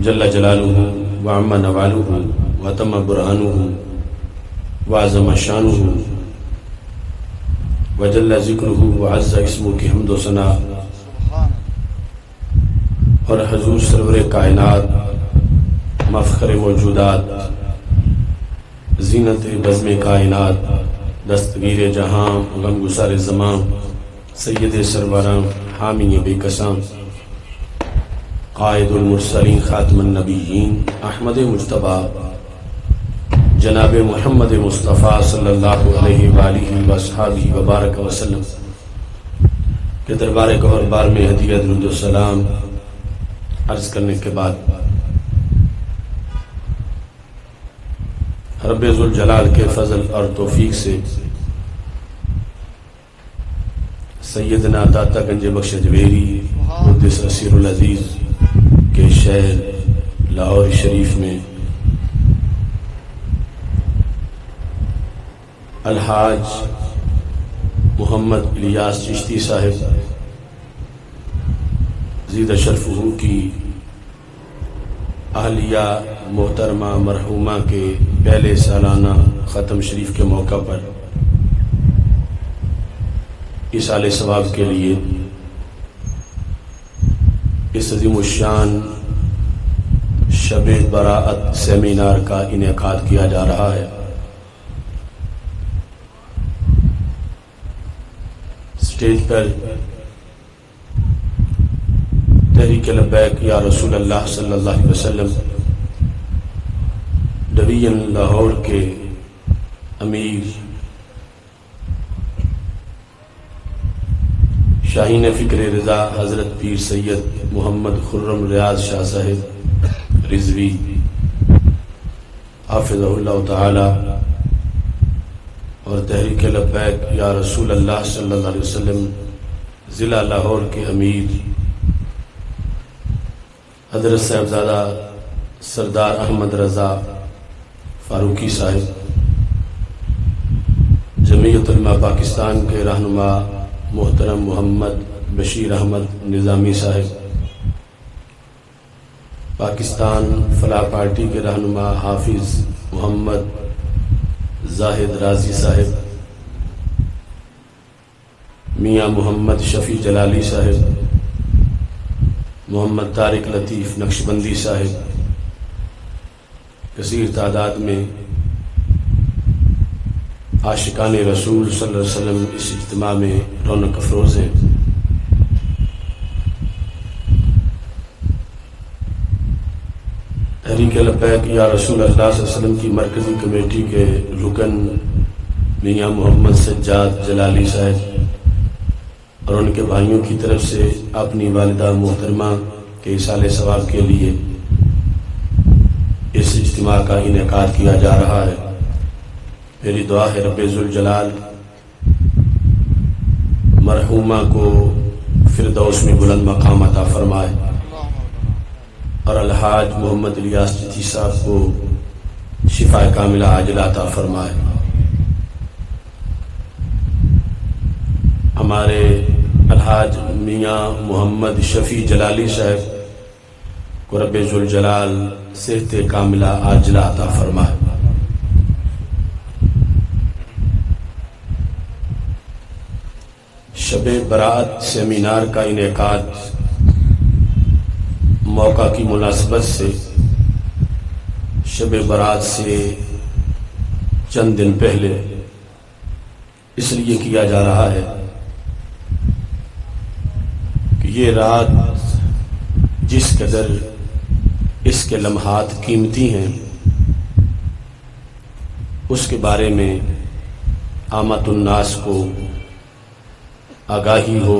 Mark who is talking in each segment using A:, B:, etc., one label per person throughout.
A: جل جلالہ وعم نوالہ وتم برہانہ وعظم شانہ وجل ذکرہ وعز اسمہ کی حمد و ثنا اور حضور سرور کائنات مفخر موجودات زینت بزم کائنات دستگیر جہاں غم گسار زمان سید سروران حامی بے کساں قائد المرسلین خاتم النبیین احمد مجتبیٰ جناب محمد مصطفیٰ صلی اللہ علیہ وآلہ وصحبہ وبارک وسلم کے دربار گوہر بار میں ہدیہ درود و سلام عرض کرنے کے بعد رب ذوالجلال کے فضل اور توفیق سے سیدنا داتا گنج بخش جویری قدس اسیر العزیز کے شہر لاہور شریف میں الحاج محمد الیاس چشتی صاحب زید شرفہ کی اہلیہ محترمہ مرحومہ کے پہلے سالانہ ختم شریف کے موقع پر ایصال ثواب کے لیے اس عظیم الشان شب براءت سیمینار کا انعقاد کیا جا رہا ہے۔ اسٹیج پر تحریک لبیک یا رسول اللہ صلی اللہ علیہ وسلم ڈویژن لاہور کے امیر شاہین فکر رضا حضرت پیر سید محمد خرم ریاض شاہ صاحب رضوی حافظہ اللہ تعالی اور تحریک لبیک یا رسول اللہ صلی اللہ علیہ وسلم ضلع لاہور کے امیر حضرت صاحبزادہ سردار احمد رضا فاروقی صاحب، جمعیت علماء پاکستان کے رہنما محترم محمد بشیر احمد نظامی صاحب، پاکستان فلاح پارٹی کے رہنما حافظ محمد زاہد رازی صاحب، میاں محمد شفیع جلالی صاحب، محمد طارق لطیف نقشبندی صاحب، کثیر تعداد میں عاشقان رسول صلی اللہ علیہ وسلم اس اجتماع میں رونق افروز ہیں۔ تحریک لبیک یا رسول اللہ صلی اللہ علیہ وسلم کی مرکزی کمیٹی کے رکن میاں محمد سجاد جلالی صاحب اور ان کے بھائیوں کی طرف سے اپنی والدہ محترمہ کے ایصال ثواب کے لیے اس اجتماع کا انعقاد کیا جا رہا ہے۔ میری دعا ہے رب ذوالجلال مرحومہ کو فردوس میں بلند مقام عطا فرمائے اور الحاج محمد الیاس چشتی صاحب کو شفا کاملہ عاجلہ عطا فرمائے۔ ہمارے الحاج میاں محمد شفیع جلالی صاحب کو رب ذوالجلال صحت کاملہ عاجلہ عطا فرمائے۔ شب براءت سیمینار کا انعقاد موقع کی مناسبت سے شب برات سے چند دن پہلے اس لیے کیا جا رہا ہے کہ یہ رات جس قدر اس کے لمحات قیمتی ہیں اس کے بارے میں عامت الناس کو آگاہی ہو،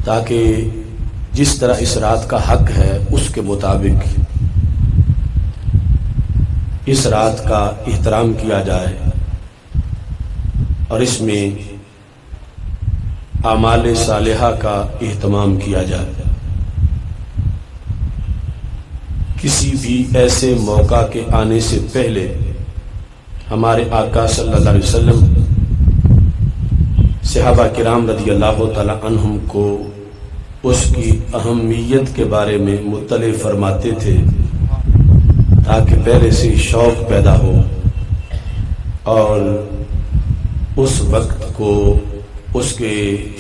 A: تاکہ جس طرح اس رات کا حق ہے اس کے مطابق اس رات کا احترام کیا جائے اور اس میں اعمال صالحہ کا اہتمام کیا جائے۔ کسی بھی ایسے موقع کے آنے سے پہلے ہمارے آقا صلی اللہ علیہ وسلم صحابہ کرام رضی اللہ تعالی عنہم کو اس کی اہمیت کے بارے میں مطلع فرماتے تھے تاکہ پہلے سے شوق پیدا ہو اور اس وقت کو اس کے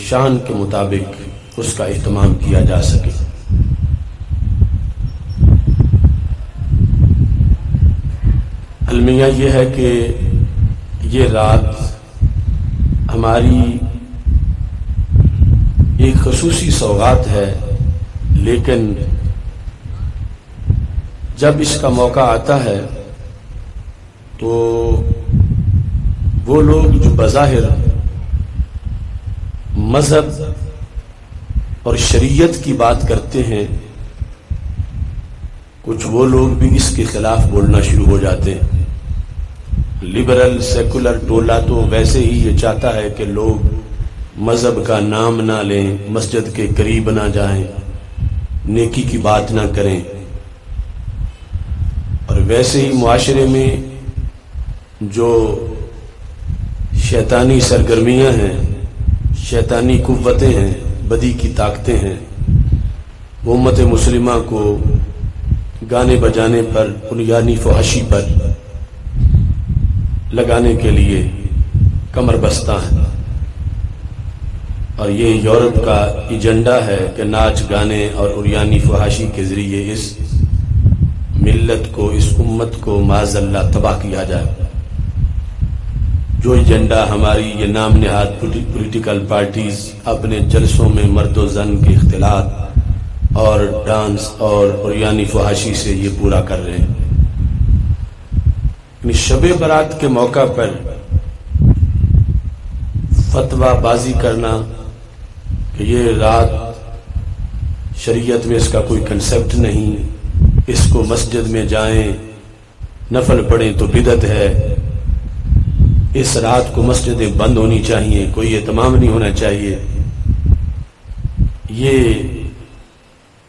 A: شان کے مطابق اس کا اہتمام کیا جا سکے۔ المیہ یہ ہے کہ یہ رات ہماری ایک خصوصی سوغات ہے، لیکن جب اس کا موقع آتا ہے تو وہ لوگ جو بظاہر مذہب اور شریعت کی بات کرتے ہیں، کچھ وہ لوگ بھی اس کے خلاف بولنا شروع ہو جاتے ہیں۔ لبرل سیکولر ٹولہ تو ویسے ہی یہ چاہتا ہے کہ لوگ مذہب کا نام نہ لیں، مسجد کے قریب نہ جائیں، نیکی کی بات نہ کریں، اور ویسے ہی معاشرے میں جو شیطانی سرگرمیاں ہیں، شیطانی قوتیں ہیں، بدی کی طاقتیں ہیں، وہ امت مسلمہ کو گانے بجانے پر، بنیادی فحاشی پر لگانے کے لیے کمر بستہ ہیں۔ اور یہ یورپ کا ایجنڈا ہے کہ ناچ گانے اور عریانی فحاشی کے ذریعے اس ملت کو، اس امت کو معاذ اللہ تباہ کیا جائے۔ جو ایجنڈا ہماری یہ نام نہاد پولیٹیکل پارٹیز اپنے جلسوں میں مرد و زن کے اختلاط اور ڈانس اور عریانی فحاشی سے یہ پورا کر رہے ہیں۔ شب برات کے موقع پر فتویٰ بازی کرنا کہ یہ رات شریعت میں اس کا کوئی کنسپٹ نہیں، اس کو مسجد میں جائیں نفل پڑھیں تو بدعت ہے، اس رات کو مسجدیں بند ہونی چاہیے، کوئی اہتمام نہیں ہونا چاہیے، یہ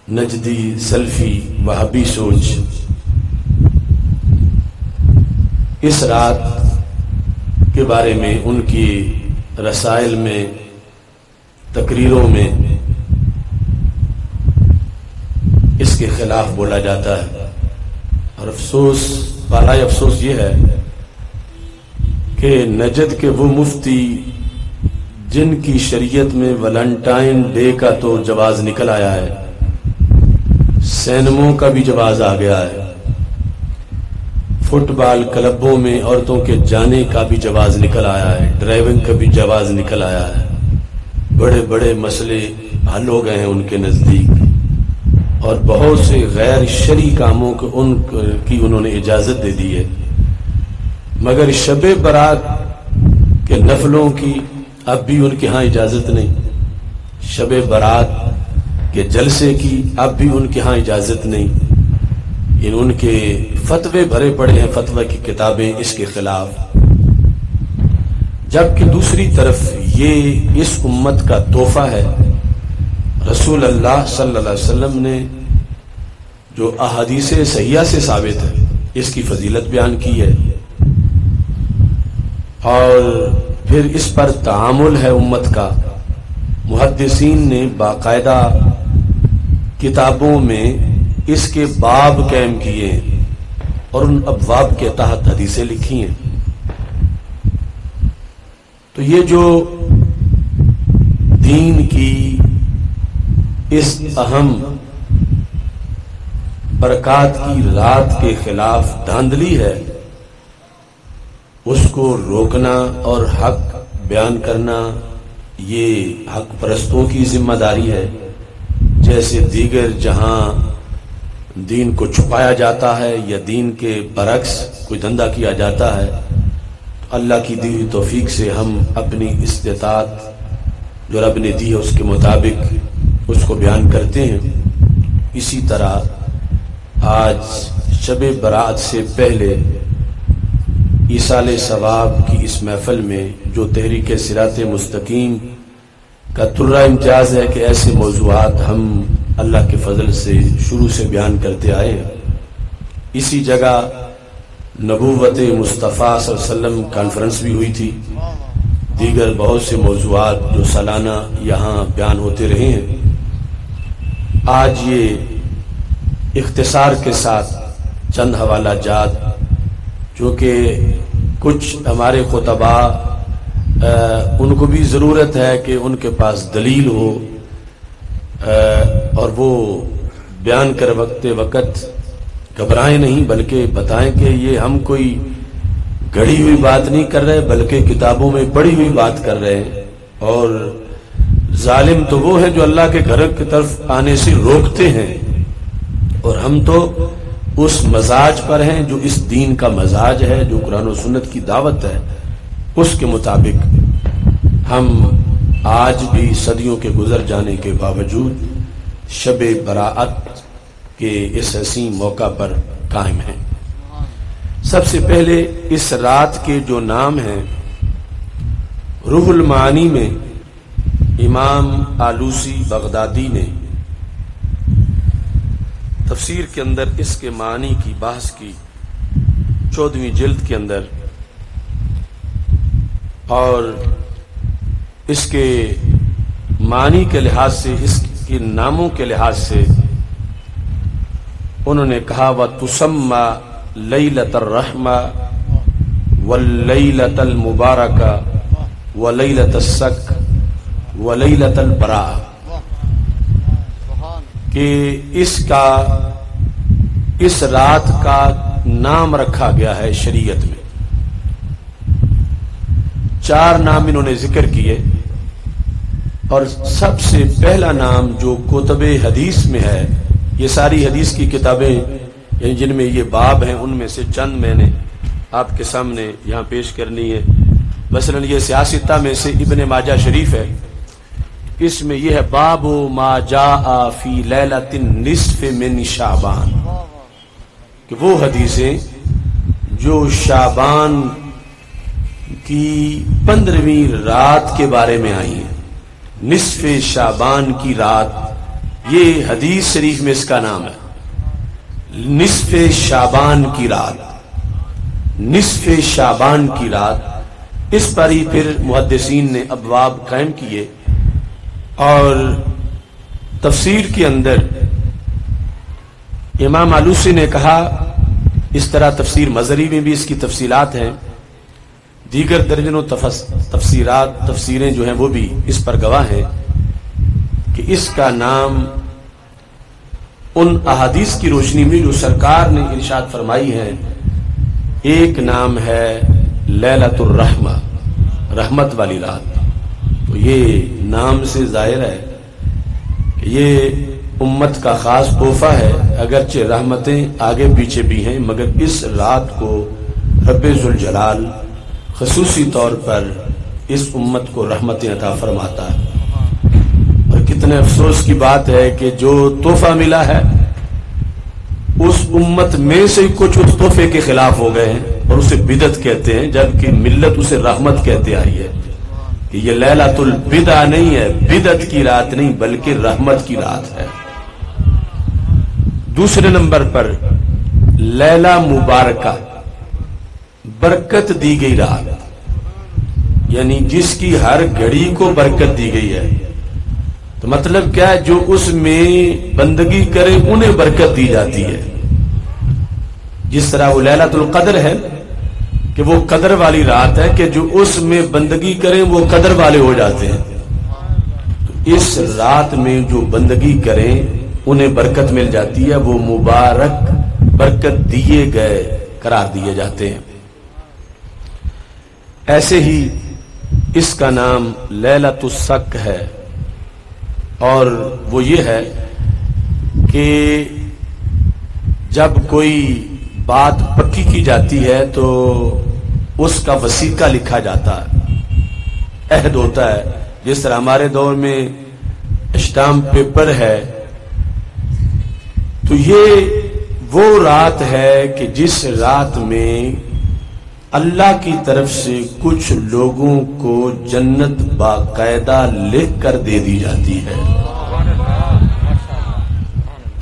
A: نجدی سلفی وہابی سوچ اس رات کے بارے میں ان کی رسائل میں، تقریروں میں اس کے خلاف بولا جاتا ہے۔ اور افسوس، بالائے افسوس یہ ہے کہ نجد کے وہ مفتی جن کی شریعت میں ویلنٹائن ڈے کا تو جواز نکل آیا ہے، سینموں کا بھی جواز آ گیا ہے، فٹ بال کلبوں میں عورتوں کے جانے کا بھی جواز نکل آیا ہے، ڈرائیونگ کا بھی جواز نکل آیا ہے، بڑے بڑے مسئلے حل ہو گئے ہیں ان کے نزدیک، اور بہت سے غیر شرعی کاموں کو ان کی انہوں نے اجازت دے دی ہے، مگر شب برات کے نفلوں کی اب بھی ان کے ہاں اجازت نہیں، شب برات کے جلسے کی اب بھی ان کے ہاں اجازت نہیں۔ ان کے فتوے بھرے پڑے ہیں، فتوی کی کتابیں اس کے خلاف، جبکہ دوسری طرف یہ اس امت کا تحفہ ہے۔ رسول اللہ صلی اللہ علیہ وسلم نے جو احادیث صحیحہ سے ثابت ہے اس کی فضیلت بیان کی ہے، اور پھر اس پر تعامل ہے امت کا۔ محدثین نے باقاعدہ کتابوں میں اس کے باب قائم کیے ہیں اور ان ابواب کے تحت حدیثیں لکھی ہیں۔ تو یہ جو دین کی اس اہم برکات کی رات کے خلاف دھاندلی ہے، اس کو روکنا اور حق بیان کرنا یہ حق پرستوں کی ذمہ داری ہے۔ جیسے دیگر جہاں دین کو چھپایا جاتا ہے یا دین کے برعکس کوئی دھندا کیا جاتا ہے، اللہ کی دی ہوئی توفیق سے ہم اپنی استطاعت جو رب نے دی ہے اس کے مطابق اس کو بیان کرتے ہیں۔ اسی طرح آج شب برات سے پہلے ایصال ثواب کی اس محفل میں جو تحریک صراط مستقیم کا ترہ امتیاز ہے کہ ایسے موضوعات ہم اللہ کے فضل سے شروع سے بیان کرتے آئے ہیں۔ اسی جگہ نبوت مصطفیٰ صلی اللہ علیہ وسلم کانفرنس بھی ہوئی تھی، دیگر بہت سے موضوعات جو سالانہ یہاں بیان ہوتے رہے ہیں۔ آج یہ اختصار کے ساتھ چند حوالہ جات جو کہ کچھ ہمارے خطباء ان کو بھی ضرورت ہے کہ ان کے پاس دلیل ہو اور وہ بیان کر وقت گھبرائیں نہیں، بلکہ بتائیں کہ یہ ہم کوئی گھڑی ہوئی بات نہیں کر رہے بلکہ کتابوں میں پڑھی ہوئی بات کر رہے ہیں۔ اور ظالم تو وہ ہے جو اللہ کے گھر کی طرف آنے سے روکتے ہیں، اور ہم تو اس مزاج پر ہیں جو اس دین کا مزاج ہے، جو قرآن و سنت کی دعوت ہے، اس کے مطابق ہم آج بھی صدیوں کے گزر جانے کے باوجود شب براءت کے اس حسین موقع پر قائم ہیں۔ سب سے پہلے اس رات کے جو نام ہیں، روح المعانی میں امام آلوسی بغدادی نے تفسیر کے اندر اس کے معنی کی بحث کی 14ویں جلد کے اندر، اور اس کے معنی کے لحاظ سے، اس کے ناموں کے لحاظ سے انہوں نے کہا وَتُسَمَّى لَيْلَةَ الرَّحْمَةِ وَاللَّيْلَةَ الْمُبَارَكَةِ وَلَيْلَةَ السَّكْ وَلَيْلَةَ الْبَرَاءَةِ، کہ اس رات کا نام رکھا گیا ہے شریعت میں۔ 4 نام انہوں نے ذکر کیے، اور سب سے پہلا نام جو کتب حدیث میں ہے، یہ ساری حدیث کی کتابیں یعنی جن میں یہ باب ہیں ان میں سے چند میں نے آپ کے سامنے یہاں پیش کرنی ہے۔ مثلا یہ سیاستہ میں سے ابن ماجہ شریف ہے، اس میں یہ ہے باب ما جاء فی لیلۃ النصف من شعبان، کہ وہ حدیثیں جو شعبان کی 15ویں رات کے بارے میں آئی ہیں، نصف شعبان کی رات، یہ حدیث شریف میں اس کا نام ہے، نصف شعبان کی رات، نصف شعبان کی رات۔ اس پر ہی پھر محدثین نے ابواب قائم کیے، اور تفسیر کے اندر امام آلوسی نے کہا، اس طرح تفسیر مظہری میں بھی اس کی تفصیلات ہیں، دیگر درجنوں تفسیریں جو ہیں وہ بھی اس پر گواہ ہیں کہ اس کا نام ان احادیث کی روشنی میں جو سرکار نے ارشاد فرمائی ہے، ایک نام ہے لیلۃ الرحمہ، رحمت والی رات۔ تو یہ نام سے ظاہر ہے کہ یہ امت کا خاص تحفہ ہے، اگرچہ رحمتیں آگے پیچھے بھی ہیں، مگر اس رات کو رب ذوالجلال خصوصی طور پر اس امت کو رحمتیں عطا فرماتا ہے۔ اور کتنے افسوس کی بات ہے کہ جو تحفہ ملا ہے اس امت میں سے کچھ اس تحفے کے خلاف ہو گئے ہیں اور اسے بدعت کہتے ہیں، جبکہ ملت اسے رحمت کہتے آئی ہے، کہ یہ لیلۃ البدع نہیں ہے، بدعت کی رات نہیں بلکہ رحمت کی رات ہے۔ دوسرے نمبر پر لیلہ مبارکہ، برکت دی گئی رات، یعنی جس کی ہر گھڑی کو برکت دی گئی ہے۔ تو مطلب کیا ہے؟ جو اس میں بندگی کرے انہیں برکت دی جاتی ہے، جس طرح وہ لیلۃ القدر ہے کہ وہ قدر والی رات ہے کہ جو اس میں بندگی کریں وہ قدر والے ہو جاتے ہیں۔ تو اس رات میں جو بندگی کریں انہیں برکت مل جاتی ہے، وہ مبارک برکت دیے گئے قرار دیے جاتے ہیں۔ ایسے ہی اس کا نام لیلۃ السک ہے، اور وہ یہ ہے کہ جب کوئی بات پکی کی جاتی ہے تو اس کا وثیقہ لکھا جاتا ہے، عہد ہوتا ہے، جس طرح ہمارے دور میں اسٹامپ پیپر ہے۔ تو یہ وہ رات ہے کہ جس رات میں اللہ کی طرف سے کچھ لوگوں کو جنت باقاعدہ لکھ کر دے دی جاتی ہے،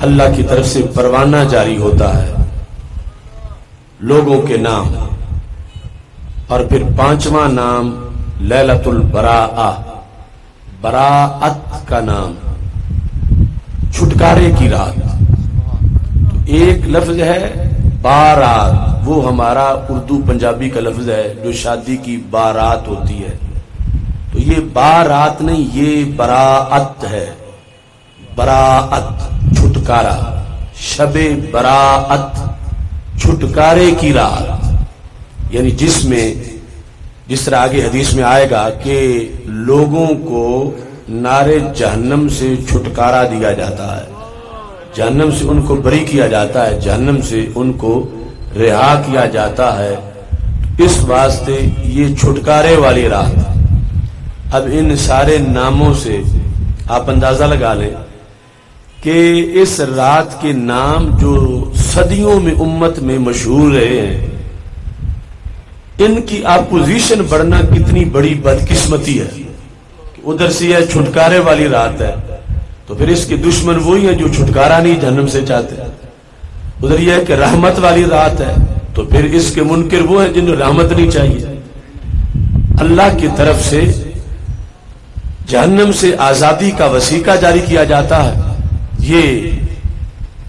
A: اللہ کی طرف سے پروانہ جاری ہوتا ہے لوگوں کے نام۔ اور پھر 5واں نام لیلۃ البراءہ، براءت کا نام، چھٹ چھٹکارے کی رات. تو ایک لفظ ہے بارات، وہ ہمارا اردو پنجابی کا لفظ ہے جو شادی کی بارات ہوتی ہے. تو یہ بارات نہیں، یہ براعت ہے. براعت چھٹکارا، شب براعت چھٹکارے کی رات، یعنی جس طرح آگے حدیث میں آئے گا کہ لوگوں کو نار جہنم سے چھٹکارا دیا جاتا ہے، جہنم سے ان کو بری کیا جاتا ہے، جہنم سے ان کو رہا کیا جاتا ہے. اس واسطے یہ چھٹکارے والی رات. اب ان سارے ناموں سے آپ اندازہ لگا لیں کہ اس رات کے نام جو صدیوں میں امت میں مشہور رہے ہیں، ان کی اپوزیشن بڑھنا کتنی بڑی بدقسمتی ہے. ادھر سے یہ چھٹکارے والی رات ہے تو پھر اس کے دشمن وہی ہیں جو چھٹکارا نہیں جہنم سے چاہتے. ادھر یہ ہے کہ رحمت والی رات ہے تو پھر اس کے منکر وہ ہیں جنہیں رحمت نہیں چاہیے. اللہ کی طرف سے جہنم سے آزادی کا وثیقہ جاری کیا جاتا ہے. یہ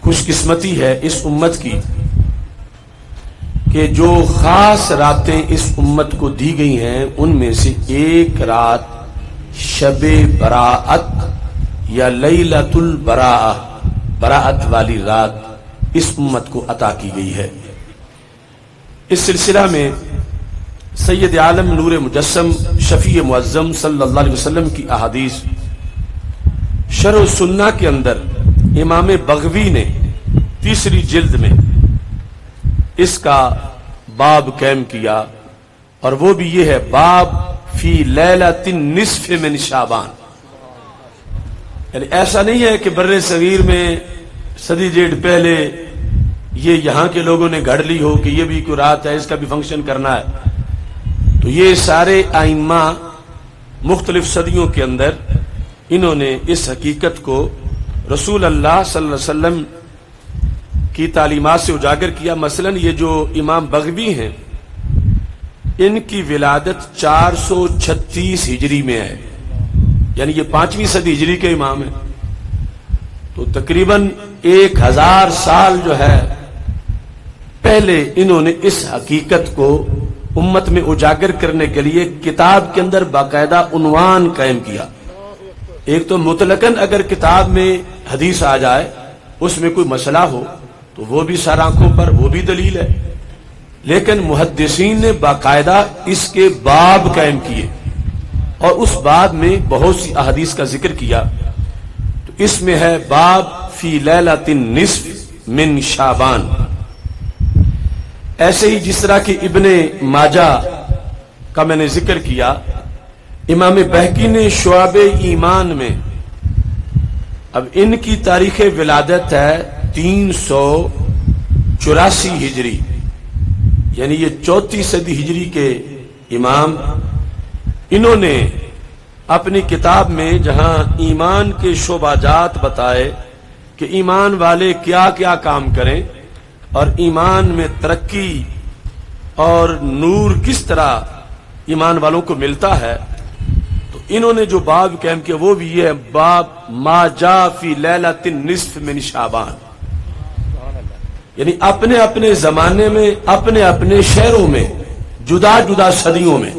A: خوش قسمتی ہے اس امت کی کہ جو خاص راتیں اس امت کو دی گئی ہیں ان میں سے ایک رات شب براعت یا لیلۃ البراءہ، براعت والی رات اس امت کو عطا کی گئی ہے. اس سلسلہ میں سید عالم نور مجسم شفیع معظم صلی اللہ علیہ وسلم کی احادیث شرح السنہ کے اندر امام بغوی نے 3 جلد میں اس کا باب قائم کیا، اور وہ بھی یہ ہے باب فی لیلۃ النصف من شعبان. یعنی ایسا نہیں ہے کہ بر صغیر میں صدی ڈیڑھ پہلے یہ یہاں کے لوگوں نے گھڑ لی ہو کہ یہ بھی کوئی رات ہے اس کا بھی فنکشن کرنا ہے. تو یہ سارے ائمہ مختلف صدیوں کے اندر انہوں نے اس حقیقت کو رسول اللہ صلی اللہ علیہ وسلم کی تعلیمات سے اجاگر کیا. مثلا یہ جو امام بغوی ہیں ان کی ولادت 436 ہجری میں ہے، یعنی یہ 5ویں صدی ہجری کے امام ہیں. تو تقریباً 1000 سال جو ہے پہلے انہوں نے اس حقیقت کو امت میں اجاگر کرنے کے لیے کتاب کے اندر باقاعدہ عنوان قائم کیا. ایک تو مطلقاً اگر کتاب میں حدیث آ جائے اس میں کوئی مسئلہ ہو تو وہ بھی سر آنکھوں پر، وہ بھی دلیل ہے، لیکن محدثین نے باقاعدہ اس کے باب قائم کیے اور اس باب میں بہت سی احادیث کا ذکر کیا. تو اس میں ہے باب فی لیلۃ النصف من شعبان. ایسے ہی جس طرح کہ ابن ماجہ کا میں نے ذکر کیا، امام بہقی نے شعب ایمان میں، اب ان کی تاریخ ولادت ہے 384 ہجری، یعنی یہ 34 صدی ہجری کے امام. انہوں نے اپنی کتاب میں جہاں ایمان کے شعبات بتائے کہ ایمان والے کیا کیا کام کریں اور ایمان میں ترقی اور نور کس طرح ایمان والوں کو ملتا ہے، تو انہوں نے جو باب قائم کیا وہ بھی یہ ہے باب ما جاء فی لیلۃ النصف من شعبان. یعنی اپنے اپنے زمانے میں اپنے اپنے شہروں میں جدا جدا صدیوں میں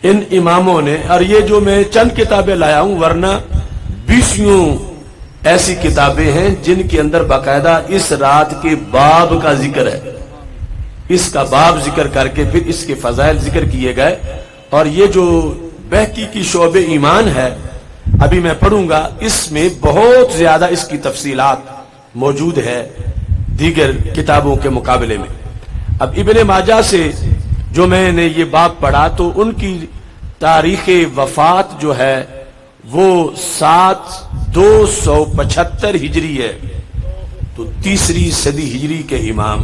A: ان اماموں نے، اور یہ جو میں چند کتابیں لایا ہوں ورنہ 20 ایسی کتابیں ہیں جن کے اندر باقاعدہ اس رات کے باب کا ذکر ہے. اس کا باب ذکر کر کے پھر اس کے فضائل ذکر کیے گئے. اور یہ جو بہقی کی شعب ایمان ہے ابھی میں پڑھوں گا، اس میں بہت زیادہ اس کی تفصیلات موجود ہے دیگر کتابوں کے مقابلے میں. اب ابن ماجہ سے جو میں نے یہ باب پڑھا تو ان کی تاریخ وفات جو ہے وہ 275 ہجری ہے. تو 3 صدی ہجری کے امام.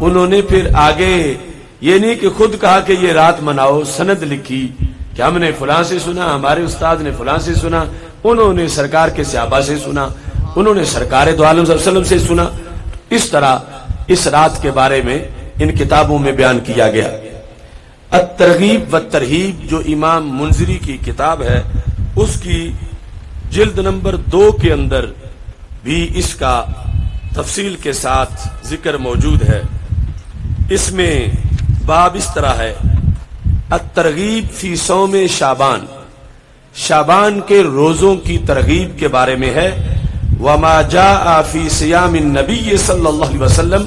A: انہوں نے پھر آگے یہ نہیں کہ خود کہا کہ یہ رات مناؤ، سند لکھی کہ ہم نے فلاں سے سنا، ہمارے استاد نے فلاں سے سنا، انہوں نے سرکار کے صحابہ سے سنا، انہوں نے سرکار دو عالم صلی اللہ علیہ وسلم سے سنا. اس طرح اس رات کے بارے میں ان کتابوں میں بیان کیا گیا. الترغیب والترہیب جو امام منذری کی کتاب ہے اس کی جلد نمبر 2 کے اندر بھی اس کا تفصیل کے ساتھ ذکر موجود ہے۔ اس میں باب اس طرح ہے: الترغیب فی صوم شعبان، شعبان کے روزوں کی ترغیب کے بارے میں ہے۔ وما جاء فی صیام النبی صلی اللہ علیہ وسلم،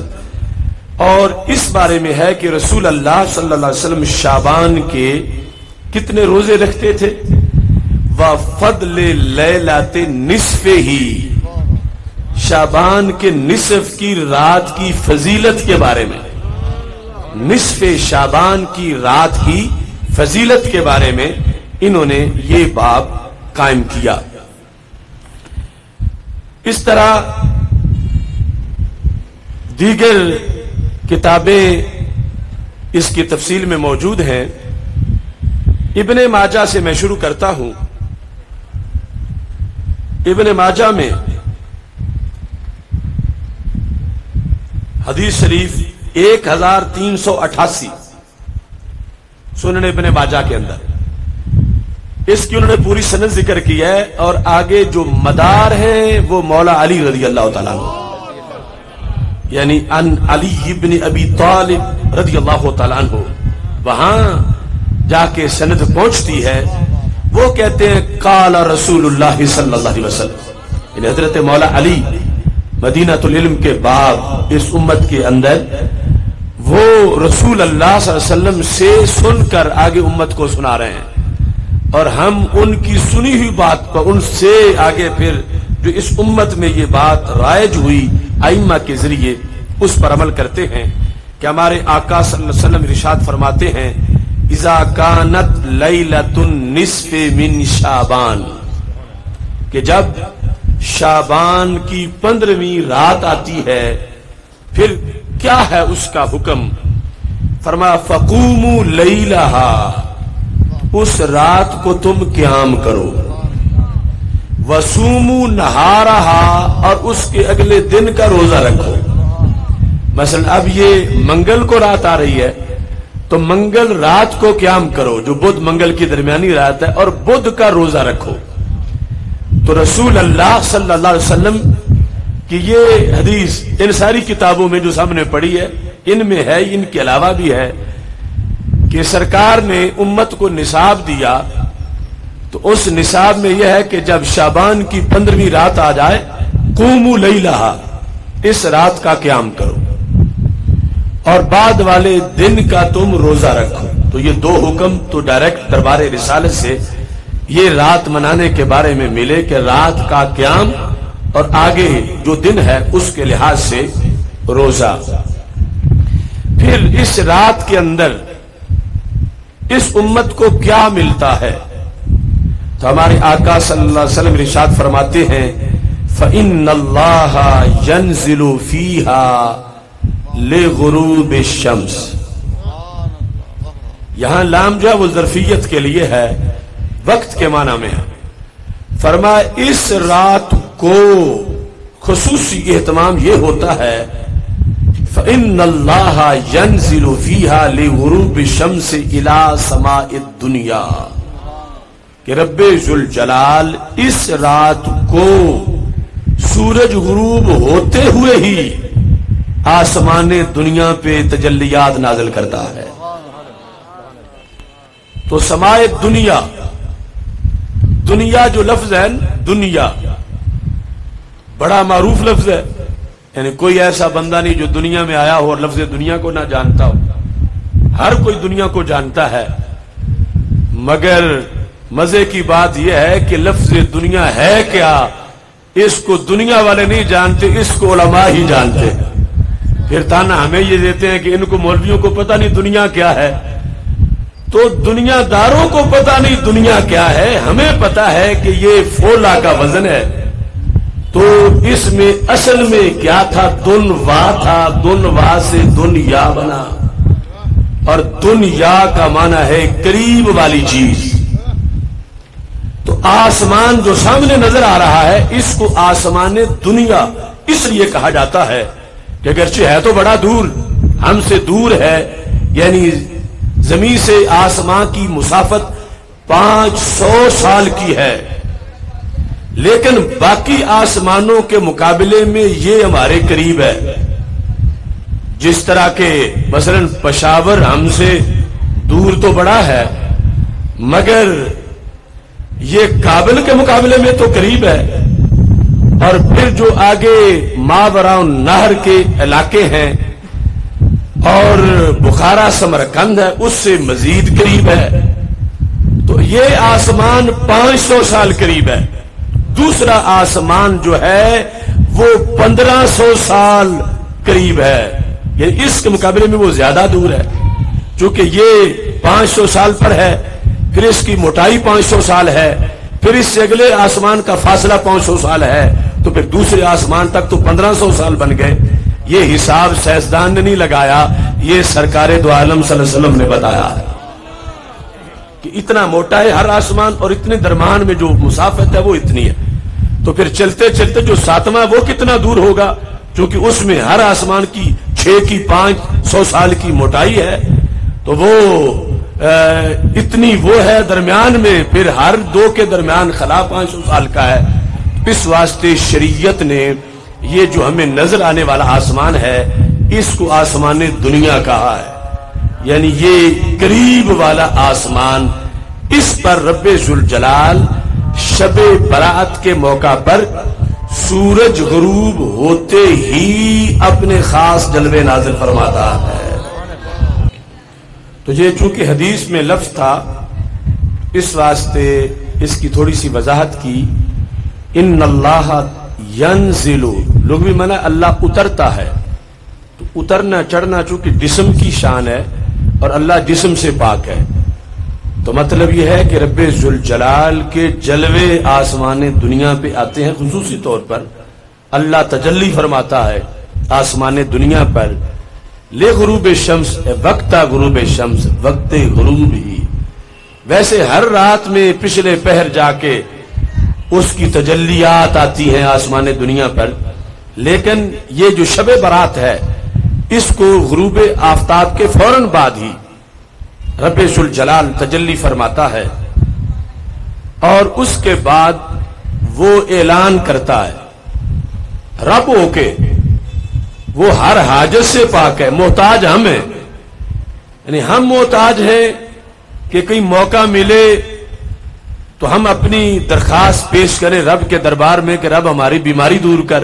A: اور اس بارے میں ہے کہ رسول اللہ صلی اللہ علیہ وسلم شعبان کے کتنے روزے رکھتے تھے۔ وفضل لیلۃ نصف ہی، شعبان کے نصف کی رات کی فضیلت کے بارے میں، نصف شعبان کی رات کی فضیلت کے بارے میں انہوں نے یہ باب قائم کیا۔ اس طرح دیگر کتابیں اس کی تفصیل میں موجود ہیں۔ ابن ماجہ سے میں شروع کرتا ہوں۔ ابن ماجہ میں حدیث شریف 1388 سنن ابن ماجہ کے اندر، اس کی انہوں نے پوری سند ذکر کی ہے، اور آگے جو مدار ہیں وہ مولا علی رضی اللہ تعالیٰ عنہ، یعنی ان علی ابن ابی طالب رضی اللہ تعالیٰ عنہ، وہاں جا کے سند پہنچتی ہے۔ وہ کہتے ہیں قال رسول اللہ صلی اللہ علیہ وسلم، یعنی حضرت مولا علی مدینۃ العلم کے بعد اس امت کے اندر وہ رسول اللہ صلی اللہ علیہ وسلم سے سن کر آگے امت کو سنا رہے ہیں، اور ہم ان کی سنی ہوئی بات پر ان سے آگے پھر جو اس امت میں یہ بات رائج ہوئی ائمہ کے ذریعے اس پر عمل کرتے ہیں کہ ہمارے آقا صلی اللہ علیہ وسلم ارشاد فرماتے ہیں اذا کانت لیلۃ النصف من شعبان، کہ جب شعبان کی 15ویں رات آتی ہے پھر کیا ہے اس کا حکم؟ فرمایا فقوموا لیلہا، اس رات کو تم قیام کرو، وصوموا نہارہا، اور اس کے اگلے دن کا روزہ رکھو۔ مثلا اب یہ منگل کو رات آ رہی ہے تو منگل رات کو قیام کرو جو بدھ منگل کی درمیانی رات ہے، اور بدھ کا روزہ رکھو۔ تو رسول اللہ صلی اللہ علیہ وسلم کی یہ حدیث ان ساری کتابوں میں جو سامنے پڑھی ہے ان میں ہے، ان کے علاوہ بھی ہے کہ سرکار نے امت کو نصاب دیا، تو اس نصاب میں یہ ہے کہ جب شعبان کی 15ویں رات آ جائے قوموا لیلہا، اس رات کا قیام کرو، اور بعد والے دن کا تم روزہ رکھو۔ تو یہ دو حکم تو ڈائریکٹ دربار رسالت سے یہ رات منانے کے بارے میں ملے کہ رات کا قیام اور آگے جو دن ہے اس کے لحاظ سے روزہ۔ پھر اس رات کے اندر اس امت کو کیا ملتا ہے؟ تو ہمارے آقا صلی اللہ علیہ وسلم ارشاد فرماتے ہیں فَإِنَّ اللَّهَ يَنزِلُ فِيهَا لِغُرُوبِ الشَّمْسِ، یہاں لام جو ہے وہ ظرفیت کے لیے ہے، وقت کے معنی میں ہے۔ فرمایا اس رات کو خصوصی اہتمام یہ ہوتا ہے فَإِنَّ اللَّهَ يَنزِلُ فِيهَا لِغُرُوبِ الشَّمْسِ إِلَى سَمَاءِ الدُّنْيَا، کہ رب ذوالجلال اس رات کو سورج غروب ہوتے ہوئے ہی آسمان دنیا پہ تجلیات نازل کرتا ہے۔ تو سماء دنیا، دنیا جو لفظ ہے دنیا بڑا معروف لفظ ہے، یعنی کوئی ایسا بندہ نہیں جو دنیا میں آیا ہو اور لفظ دنیا کو نہ جانتا ہو، ہر کوئی دنیا کو جانتا ہے، مگر مزے کی بات یہ ہے کہ لفظ دنیا ہے کیا اس کو دنیا والے نہیں جانتے، اس کو علماء ہی جانتے ہیں۔ پھر تانا ہمیں یہ دیتے ہیں کہ ان کو مولویوں کو پتہ نہیں دنیا کیا ہے، تو دنیا داروں کو پتہ نہیں دنیا کیا ہے، ہمیں پتہ ہے کہ یہ فولا کا وزن ہے۔ تو اس میں اصل میں کیا تھا؟ دن وا تھا، دن وا سے دنیا بنا، اور دنیا کا معنی ہے قریب والی چیز۔ تو آسمان جو سامنے نظر آ رہا ہے اس کو آسمان دنیا اس لیے کہا جاتا ہے کہ اگرچہ ہے تو بڑا دور، ہم سے دور ہے، یعنی زمین سے آسمان کی مسافت 500 سال کی ہے، لیکن باقی آسمانوں کے مقابلے میں یہ ہمارے قریب ہے. جس طرح کے مثلا پشاور ہم سے دور تو بڑا ہے، مگر یہ کابل کے مقابلے میں تو قریب ہے. اور پھر جو آگے ماوراء النہر کے علاقے ہیں اور بخارا سمرقند ہے، اس سے مزید قریب ہے. تو یہ آسمان 500 سال قریب ہے. دوسرا آسمان جو ہے وہ 1500 سال قریب ہے، یعنی اس کے مقابلے میں وہ زیادہ دور ہے. چونکہ یہ 500 سال پر ہے، پھر اس کی موٹائی 500 سال ہے، پھر اس سے اگلے آسمان کا فاصلہ 500 سال ہے، تو پھر دوسرے آسمان تک تو 1500 سال بن گئے. یہ حساب سائنسدان نے نہیں لگایا، یہ سرکار دو عالم صلی اللہ علیہ وسلم نے بتایا ہے کہ اتنا موٹا ہے ہر آسمان، اور اتنے درمیان میں جو مسافت ہے وہ اتنی ہے. تو پھر چلتے چلتے جو 7واں وہ کتنا دور ہوگا، چونکہ اس میں ہر آسمان کی 6 کی 500 سال کی موٹائی ہے، تو وہ اتنی وہ ہے درمیان میں، پھر ہر دو کے درمیان خلا 500 سال کا ہے. اس واسطے شریعت نے یہ جو ہمیں نظر آنے والا آسمان ہے اس کو آسمان دنیا کہا ہے، یعنی یہ قریب والا آسمان. اس پر رب ذوالجلال شب برات کے موقع پر سورج غروب ہوتے ہی اپنے خاص جلوے نازل فرماتا ہے. تو یہ چونکہ حدیث میں لفظ تھا، اس واسطے اس کی تھوڑی سی وضاحت کی. ان اللہ ینزل، لوگ بھی مانا اللہ اترتا ہے. تو اترنا چڑھنا چونکہ جسم کی شان ہے اور اللہ جسم سے پاک ہے، تو مطلب یہ ہے کہ رب ذوالجلال کے جلوے آسمان دنیا پہ آتے ہیں. خصوصی طور پر اللہ تجلی فرماتا ہے آسمان دنیا پر لے غروب شمس، وقت غروب شمس، وقت غروب ہی. ویسے ہر رات میں پچھلے پہر جا کے اس کی تجلیات آتی ہیں آسمان دنیا پر، لیکن یہ جو شب برات ہے اس کو غروب آفتاب کے فوراً بعد ہی رب ذوالجلال تجلی فرماتا ہے، اور اس کے بعد وہ اعلان کرتا ہے رب ہو کے وہ ہر حاجت سے پاک ہے. محتاج ہم ہیں، یعنی ہم محتاج ہیں کہ کہیں موقع ملے تو ہم اپنی درخواست پیش کریں رب کے دربار میں کہ رب ہماری بیماری دور کر.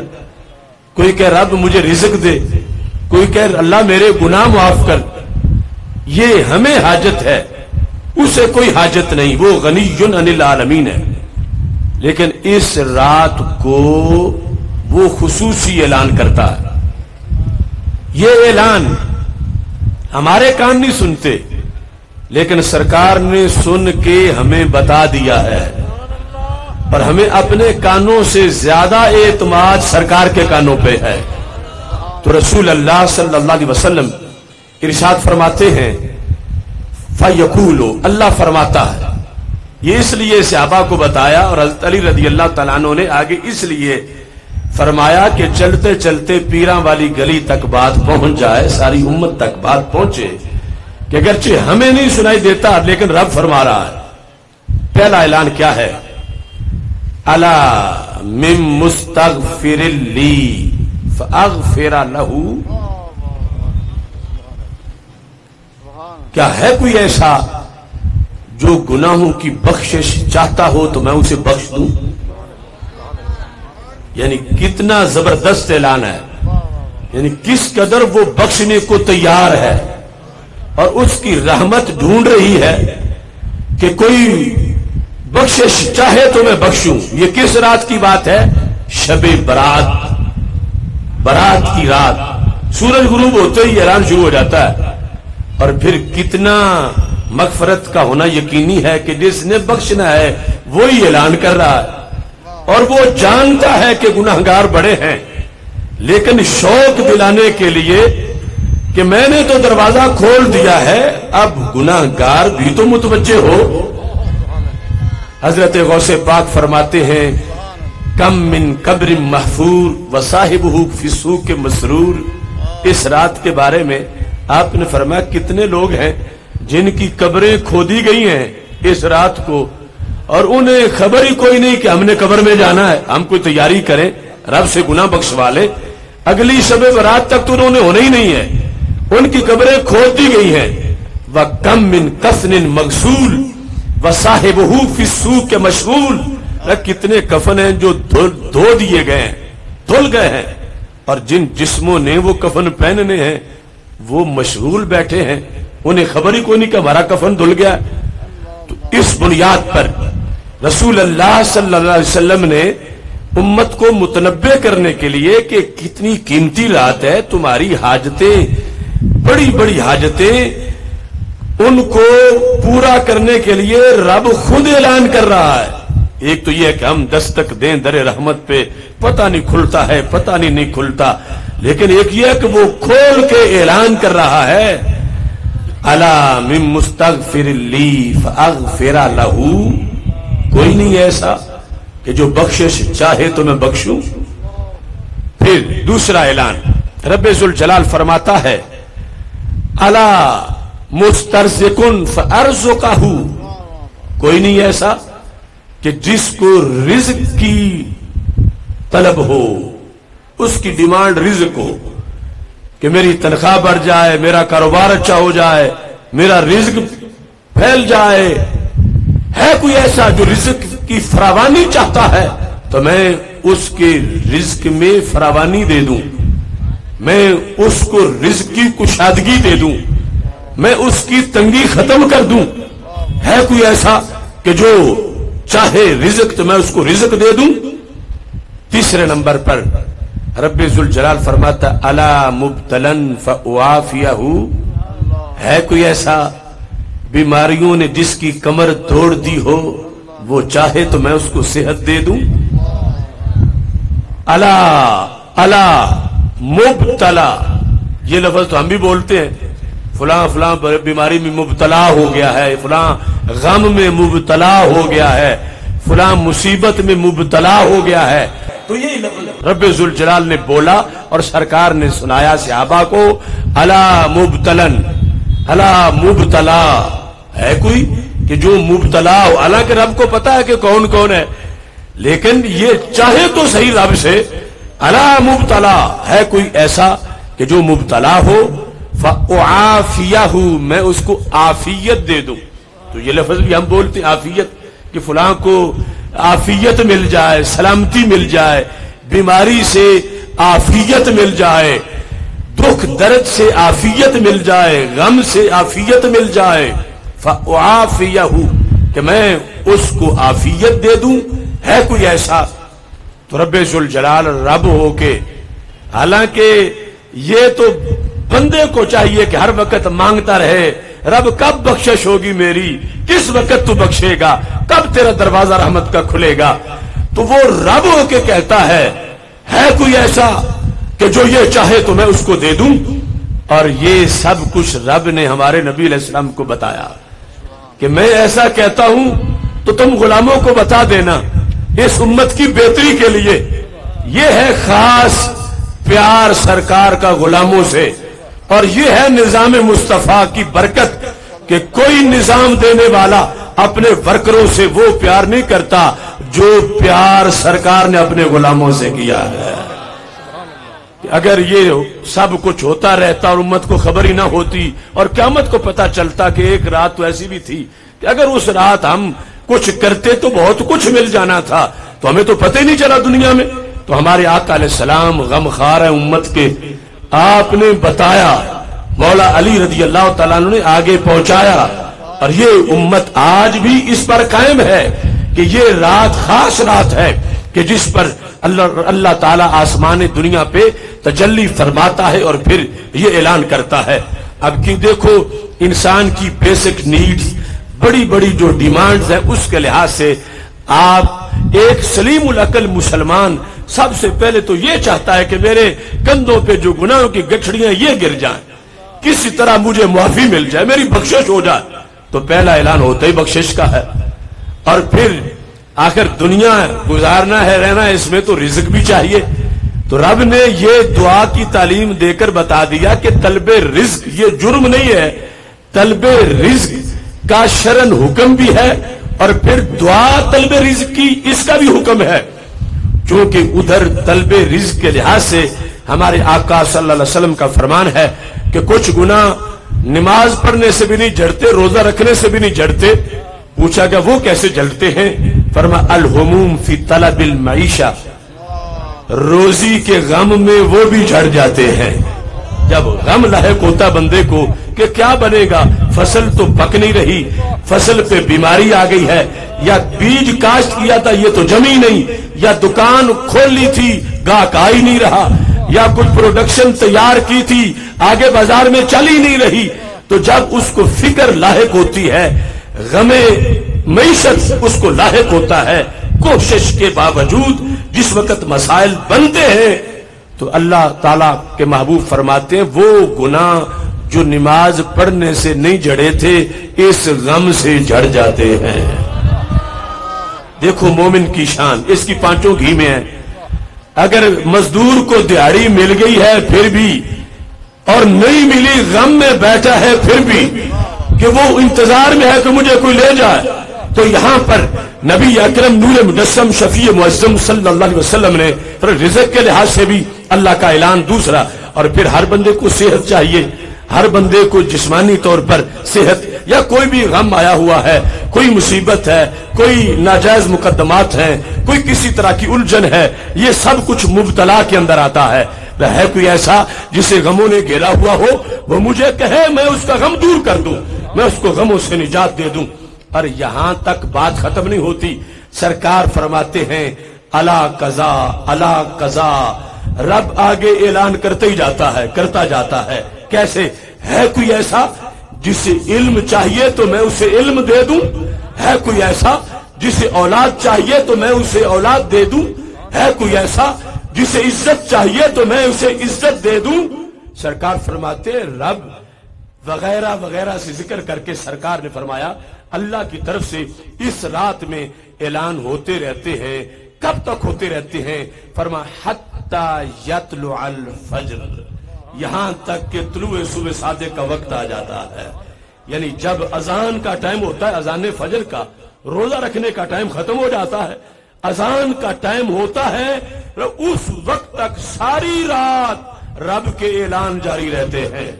A: کوئی کہ رب مجھے رزق دے، کوئی کہ اللہ میرے گناہ معاف کر. یہ ہمیں حاجت ہے، اسے کوئی حاجت نہیں، وہ غنی عن العالمین ہے. لیکن اس رات کو وہ خصوصی اعلان کرتا ہے. یہ اعلان ہمارے کان نہیں سنتے، لیکن سرکار نے سن کے ہمیں بتا دیا ہے، پر ہمیں اپنے کانوں سے زیادہ اعتماد سرکار کے کانوں پہ ہے. تو رسول اللہ صلی اللہ علیہ وسلم ارشاد فرماتے ہیں فَيَقُولُ، اللہ فرماتا ہے. یہ اس لیے صحابہ کو بتایا، اور حضرت علی رضی اللہ تعالیٰ عنہ نے آگے اس لیے فرمایا کہ چلتے چلتے پیراں والی گلی تک بات پہنچ جائے، ساری امت تک بات پہنچے، کہ اگرچہ ہمیں نہیں سنائی دیتا لیکن رب فرما رہا ہے. پہلا اعلان کیا ہے؟ الا من مستغفر لی فاغفر لہ. کیا ہے کوئی ایسا جو گناہوں کی بخشش چاہتا ہو تو میں اسے بخش دوں؟ یعنی کتنا زبردست اعلان ہے، یعنی کس قدر وہ بخشنے کو تیار ہے اور اس کی رحمت ڈھونڈ رہی ہے کہ کوئی بخشش چاہے تو میں بخشوں. یہ کس رات کی بات ہے؟ شب برات، برات کی رات. سورج غروب ہوتے ہی اعلان شروع ہو جاتا ہے، اور پھر کتنا مغفرت کا ہونا یقینی ہے کہ جس نے بخشنا ہے وہی اعلان کر رہا ہے، اور وہ جانتا ہے کہ گناہگار بڑے ہیں، لیکن شوق دلانے کے لیے کہ میں نے تو دروازہ کھول دیا ہے، اب گناہگار بھی تو متوجہ ہو. حضرت غوث پاک فرماتے ہیں کم من قبر محفور وصاحبہ فی السوق مسرور. اس رات کے بارے میں آپ نے فرمایا کتنے لوگ ہیں جن کی قبریں کھودی گئی ہیں اس رات کو، اور انہیں خبر ہی کوئی نہیں کہ ہم نے قبر میں جانا ہے. ہم کوئی تیاری کریں رب سے گناہ بخشوا لے. اگلی شب برات تک تو انہوں نے ہونا ہی نہیں ہے. ان کی قبریں کھود دی گئی ہیں. وَكَمْ مِنْ كَفْنٍ مَغْسُولٍ وَصَاحِبُهُ فِي السُّوقِ مَشْغُولٍ. کتنے کفن ہیں جو دھو دیے گئے ہیں, دھل گئے ہیں, اور جن جسموں نے وہ کفن پہننے ہیں وہ مشغول بیٹھے ہیں, انہیں خبر ہی کوئی نہیں کہ ہمارا کفن دھل گیا. تو اس بنیاد پر رسول اللہ صلی اللہ علیہ وسلم نے امت کو متنبع کرنے کے لیے کہ کتنی قیمتی رات ہے, تمہاری حاجتیں, بڑی بڑی حاجتیں, ان کو پورا کرنے کے لیے رب خود اعلان کر رہا ہے. ایک تو یہ ہے کہ ہم دستک دیں در رحمت پہ, پتہ نہیں کھلتا ہے, پتہ نہیں کھلتا, لیکن ایک یہ ہے کہ وہ کھول کے اعلان کر رہا ہے الا من مستغفر لی فاغفر لہ. کوئی نہیں ایسا کہ جو بخشش چاہے تو میں بخشوں. پھر دوسرا اعلان رب ذوالجلال فرماتا ہے الا مسترزقن فارزقہ. کوئی نہیں ایسا کہ جس کو رزق کی طلب ہو, اس کی ڈیمانڈ رزق ہو کہ میری تنخواہ بڑھ جائے, میرا کاروبار اچھا ہو جائے, میرا رزق پھیل جائے. ہے کوئی ایسا جو رزق کی فراوانی چاہتا ہے تو میں اس کے رزق میں فراوانی دے دوں, میں اس کو رزق کی کشادگی دے دوں, میں اس کی تنگی ختم کر دوں. ہے کوئی ایسا کہ جو چاہے رزق تو میں اس کو رزق دے دوں. تیسرے نمبر پر رب ذوالجلال فرماتا الا مبتلن فاعافیہ. ہے کوئی ایسا بیماریوں نے جس کی کمر توڑ دی ہو, وہ چاہے تو میں اس کو صحت دے دوں. الا مبتلا, یہ لفظ تو ہم بھی بولتے ہیں, فلاں فلاں بیماری میں مبتلا ہو گیا ہے, فلاں غم میں مبتلا ہو گیا ہے, فلاں مصیبت میں مبتلا ہو گیا ہے. تو یہی لفظ رب ذوالجلال نے بولا اور سرکار نے سنایا صحابہ کو الا مبتلن, الا مبتلا. ہے کوئی کہ جو مبتلا ہو, حالانکہ رب کو پتا ہے کہ کون کون ہے, لیکن یہ چاہے تو صحیح رب سے الا مبتلا. ہے کوئی ایسا کہ جو مبتلا ہو فاعافیہ, میں اس کو عافیت دے دوں. تو یہ لفظ بھی ہم بولتے ہیں عافیت, کہ فلاں کو عافیت مل جائے, سلامتی مل جائے, بیماری سے عافیت مل جائے, دکھ درد سے عافیت مل جائے, غم سے عافیت مل جائے. فاعافیہ, کہ میں اس کو عافیت دے دوں. ہے کوئی ایسا؟ تو رب ذوالجلال رب ہو کے, حالانکہ یہ تو بندے کو چاہیے کہ ہر وقت مانگتا رہے رب کب بخشش ہوگی میری, کس وقت تو بخشے گا, کب تیرا دروازہ رحمت کا کھلے گا. تو وہ رب ہو کے کہتا ہے کوئی ایسا کہ جو یہ چاہے تو میں اس کو دے دوں. اور یہ سب کچھ رب نے ہمارے نبی علیہ السلام کو بتایا کہ میں ایسا کہتا ہوں تو تم غلاموں کو بتا دینا, اس امت کی بہتری کے لیے. یہ ہے خاص پیار سرکار کا غلاموں سے, اور یہ ہے نظام مصطفیٰ کی برکت کہ کوئی نظام دینے والا اپنے ورکروں سے وہ پیار نہیں کرتا جو پیار سرکار نے اپنے غلاموں سے کیا ہے. اگر یہ سب کچھ ہوتا رہتا اور امت کو خبر ہی نہ ہوتی اور قیامت کو پتا چلتا کہ ایک رات تو ایسی بھی تھی کہ اگر اس رات ہم کچھ کرتے تو بہت کچھ مل جانا تھا, تو ہمیں تو پتہ ہی نہیں چلا دنیا میں. تو ہمارے آقا علیہ السلام غم خار ہے امت کے, آپ نے بتایا, مولا علی رضی اللہ تعالیٰ عنہ نے آگے پہنچایا, اور یہ امت آج بھی اس پر قائم ہے کہ یہ رات خاص رات ہے کہ جس پر اللہ تعالیٰ آسمان دنیا پہ تجلی فرماتا ہے اور پھر یہ اعلان کرتا ہے. اب کی دیکھو انسان کی بیسک نیڈز, بڑی بڑی جو ڈیمانڈز ہیں, اس کے لحاظ سے آپ ایک سلیم العقل مسلمان سب سے پہلے تو یہ چاہتا ہے کہ میرے کندھوں پہ جو گناہوں کی گٹھڑیاں یہ گر جائیں, کسی طرح مجھے معافی مل جائے, میری بخشش ہو جائے. تو پہلا اعلان ہوتا ہی بخشش کا ہے. اور پھر آخر دنیا گزارنا ہے, رہنا ہے, اس میں تو رزق بھی چاہیے. تو رب نے یہ دعا کی تعلیم دے کر بتا دیا کہ طلب رزق یہ جرم نہیں ہے, طلب رزق کا شرعن حکم بھی ہے اور پھر دعا طلب رزق کی اس کا بھی حکم ہے، چونکہ ادھر طلب رزق کے لحاظ سے ہمارے آقا صلی اللہ علیہ وسلم کا فرمان ہے کہ کچھ گناہ نماز پڑھنے سے بھی نہیں جھڑتے، روزہ رکھنے سے بھی نہیں جھڑتے۔ پوچھا گیا وہ کیسے جھڑتے ہیں؟ فرمایا الہموم فی طلب المعیشہ، روزی کے غم میں وہ بھی جھڑ جاتے ہیں۔ جب غم لاحق ہوتا بندے کو کہ کیا بنے گا، فصل تو پک نہیں رہی، فصل پہ بیماری آ گئی ہے، یا بیج کاشت کیا تھا یہ تو جمی نہیں، یا دکان کھول لی تھی گاہک آ ہی نہیں رہا، یا کچھ پروڈکشن تیار کی تھی آگے بازار میں چل ہی نہیں رہی، تو جب اس کو فکر لاحق ہوتی ہے، غم معیشت اس کو لاحق ہوتا ہے، کوشش کے باوجود جس وقت مسائل بنتے ہیں تو اللہ تعالیٰ کے محبوب فرماتے ہیں وہ گناہ جو نماز پڑھنے سے نہیں جڑے تھے اس غم سے جڑ جاتے ہیں۔ دیکھو مومن کی شان، اس کی پانچوں گھی میں ہے۔ اگر مزدور کو دیہڑی مل گئی ہے پھر بھی، اور نہیں ملی غم میں بیٹھا ہے پھر بھی، کہ وہ انتظار میں ہے کہ مجھے کوئی لے جائے، تو یہاں پر نبی اکرم نور مجسم شفیع معظم صلی اللہ علیہ وسلم نے رزق کے لحاظ سے بھی اللہ کا اعلان دوسرا، اور پھر ہر بندے کو صحت چاہیے، ہر بندے کو جسمانی طور پر صحت، یا کوئی بھی غم آیا ہوا ہے، کوئی مصیبت ہے، کوئی ناجائز مقدمات ہیں، کوئی کسی طرح کی الجھن ہے، یہ سب کچھ مبتلا کے اندر آتا ہے۔ ہے کوئی ایسا جسے غموں نے گھیرا ہوا ہو، وہ مجھے کہے میں اس کا غم دور کر دوں، میں اس کو غموں سے نجات دے دوں۔ اور یہاں تک بات ختم نہیں ہوتی، سرکار فرماتے ہیں الا قضا الا قضا، رب آگے اعلان کرتے ہی جاتا ہے، کرتا جاتا ہے۔ کیسے؟ ہے کوئی ایسا جسے علم چاہیے تو میں اسے علم دے دوں، ہے کوئی ایسا جسے اولاد چاہیے تو میں اسے اولاد دے دوں، ہے کوئی ایسا جسے عزت چاہیے تو میں اسے عزت دے دوں۔ سرکار فرماتے رب وغیرہ وغیرہ سے ذکر کر کے سرکار نے فرمایا اللہ کی طرف سے اس رات میں اعلان ہوتے رہتے ہیں۔ کب تک ہوتے رہتے ہیں؟ فرمایا حتی یطلع الفجر، یہاں تک کہ طلوع صبح صادق کا وقت آ جاتا ہے۔ یعنی جب اذان کا ٹائم ہوتا ہے، اذان فجر کا، روزہ رکھنے کا ٹائم ختم ہو جاتا ہے، اذان کا ٹائم ہوتا ہے، اس وقت تک ساری رات رب کے اعلان جاری رہتے ہیں۔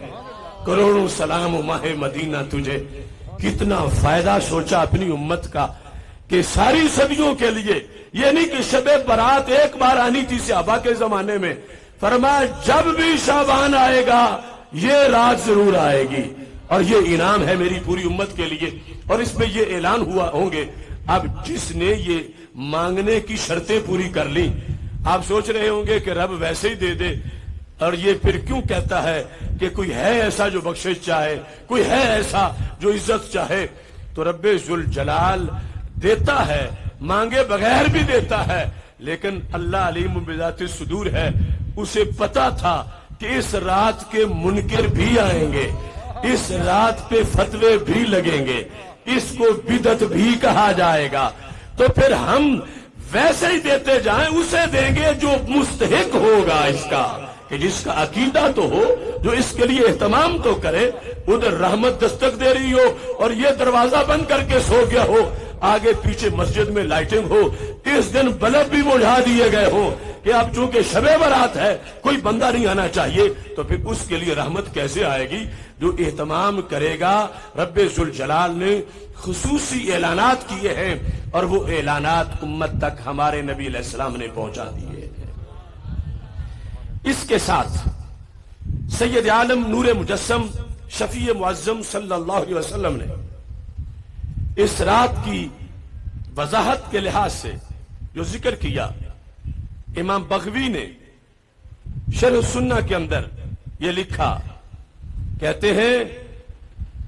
A: کروڑوں سلام و ماہ مدینہ تجھے، کتنا فائدہ سوچا اپنی امت کا کہ ساری صدیوں کے لیے، یہ نہیں کہ شب برات ایک بار آنی تھی صحابہ کے زمانے میں، فرمایا جب بھی شعبان آئے گا یہ رات ضرور آئے گی، اور یہ انعام ہے میری پوری امت کے لیے، اور اس میں یہ اعلان ہوا ہوں گے۔ اب جس نے یہ مانگنے کی شرطیں پوری کر لی، آپ سوچ رہے ہوں گے کہ رب ویسے ہی دے دے، اور یہ پھر کیوں کہتا ہے کہ کوئی ہے ایسا جو بخشش چاہے، کوئی ہے ایسا جو عزت چاہے؟ تو رب ذوالجلال دیتا ہے، مانگے بغیر بھی دیتا ہے، لیکن اللہ علیم بذات الصدور ہے، اسے پتا تھا کہ اس رات کے منکر بھی آئیں گے، اس رات پہ فتوے بھی لگیں گے، اس کو بدعت بھی کہا جائے گا، تو پھر ہم ویسے ہی دیتے جائیں، اسے دیں گے جو مستحق ہوگا اس کا، کہ جس کا عقیدہ تو ہو، جو اس کے لیے اہتمام تو کرے۔ ادھر رحمت دستک دے رہی ہو اور یہ دروازہ بند کر کے سو گیا ہو، آگے پیچھے مسجد میں لائٹنگ ہو، اس دن بلب بھی بجھا دیے گئے ہو کہ اب چونکہ شب برات ہے کوئی بندہ نہیں آنا چاہیے، تو پھر اس کے لیے رحمت کیسے آئے گی؟ جو اہتمام کرے گا، رب ذوالجلال نے خصوصی اعلانات کیے ہیں، اور وہ اعلانات امت تک ہمارے نبی علیہ السلام نے پہنچا دیے۔ اس کے ساتھ سید عالم نور مجسم شفیع معظم صلی اللہ علیہ وسلم نے اس رات کی وضاحت کے لحاظ سے جو ذکر کیا، امام بغوی نے شرح السنہ کے اندر یہ لکھا، کہتے ہیں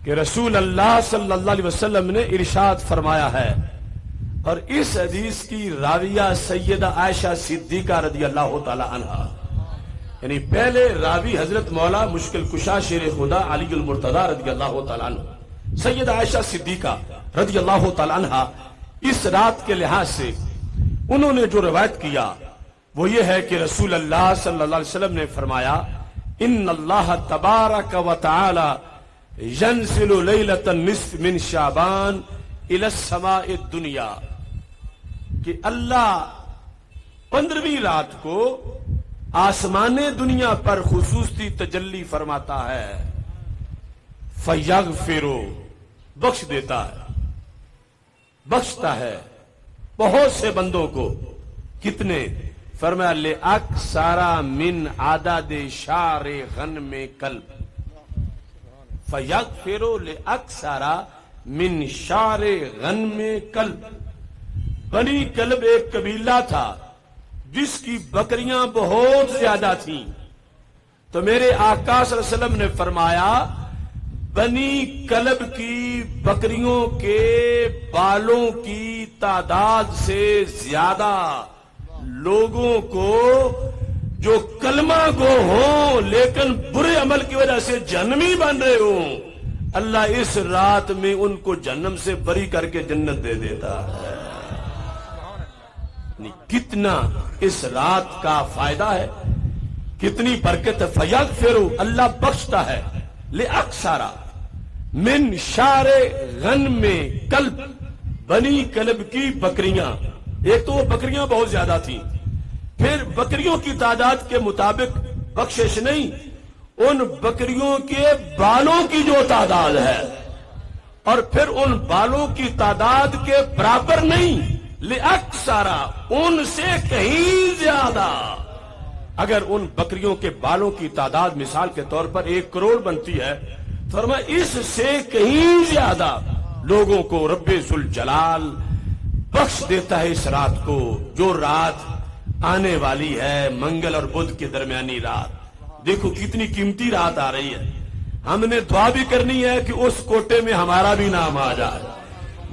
A: کہ رسول اللہ صلی اللہ علیہ وسلم نے ارشاد فرمایا ہے، اور اس حدیث کی راویہ سیدہ عائشہ صدیقہ رضی اللہ تعالی عنہا، یعنی پہلے راوی حضرت مولا مشکل کشا شیر خدا علی المرتضی رضی اللہ تعالیٰ عنہ، سید عائشہ صدیقہ رضی اللہ تعالیٰ عنہ، اس رات کے لحاظ سے انہوں نے جو روایت کیا وہ یہ ہے کہ رسول اللہ صلی اللہ علیہ وسلم نے فرمایا ان اللہ تبارک و تعالی ینزل لیلۃ النصف من شعبان الی السماء الدنیا کہ اللہ 15ویں رات کو آسمان دنیا پر خصوصی تجلی فرماتا ہے، فیغفرو بخش دیتا ہے، بخشتا ہے بہت سے بندوں کو۔ کتنے؟ فرمایا لِأَكْثَرَ مِنْ عَدَدِ شَعْرِ غَنْمِ كَلْبٍ، فَيَغْفِرُ لِأَكْثَرَ مِنْ شَعْرِ غَنْمِ كَلْبٍ۔ بنی کلب ایک قبیلہ تھا جس کی بکریاں بہت زیادہ تھیں، تو میرے آقا صلی اللہ علیہ وسلم نے فرمایا بنی کلب کی بکریوں کے بالوں کی تعداد سے زیادہ لوگوں کو جو کلمہ گو ہوں لیکن برے عمل کی وجہ سے جہنمی بن رہے ہوں، اللہ اس رات میں ان کو جہنم سے بری کر کے جنت دے دیتا ہے۔ کتنا اس رات کا فائدہ ہے، کتنی برکت ہے۔ فیغفرو اللہ بخشتا ہے، لِأَكْثَرَ من شعر غنم کلب بنی کلب کی بکریاں، ایک تو وہ بکریاں بہت زیادہ تھیں، پھر بکریوں کی تعداد کے مطابق بخشش نہیں، ان بکریوں کے بالوں کی جو تعداد ہے اور پھر ان بالوں کی تعداد کے برابر نہیں، لِأَكْثَرَ ان سے کہیں زیادہ۔ اگر ان بکریوں کے بالوں کی تعداد مثال کے طور پر 1 کروڑ بنتی ہے، فرمایا اس سے کہیں زیادہ لوگوں کو رب ذوالجلال بخش دیتا ہے اس رات کو، جو رات آنے والی ہے منگل اور بدھ کے درمیانی رات۔ دیکھو کتنی قیمتی رات آ رہی ہے، ہم نے دعا بھی کرنی ہے کہ اس کوٹے میں ہمارا بھی نام آ جائے،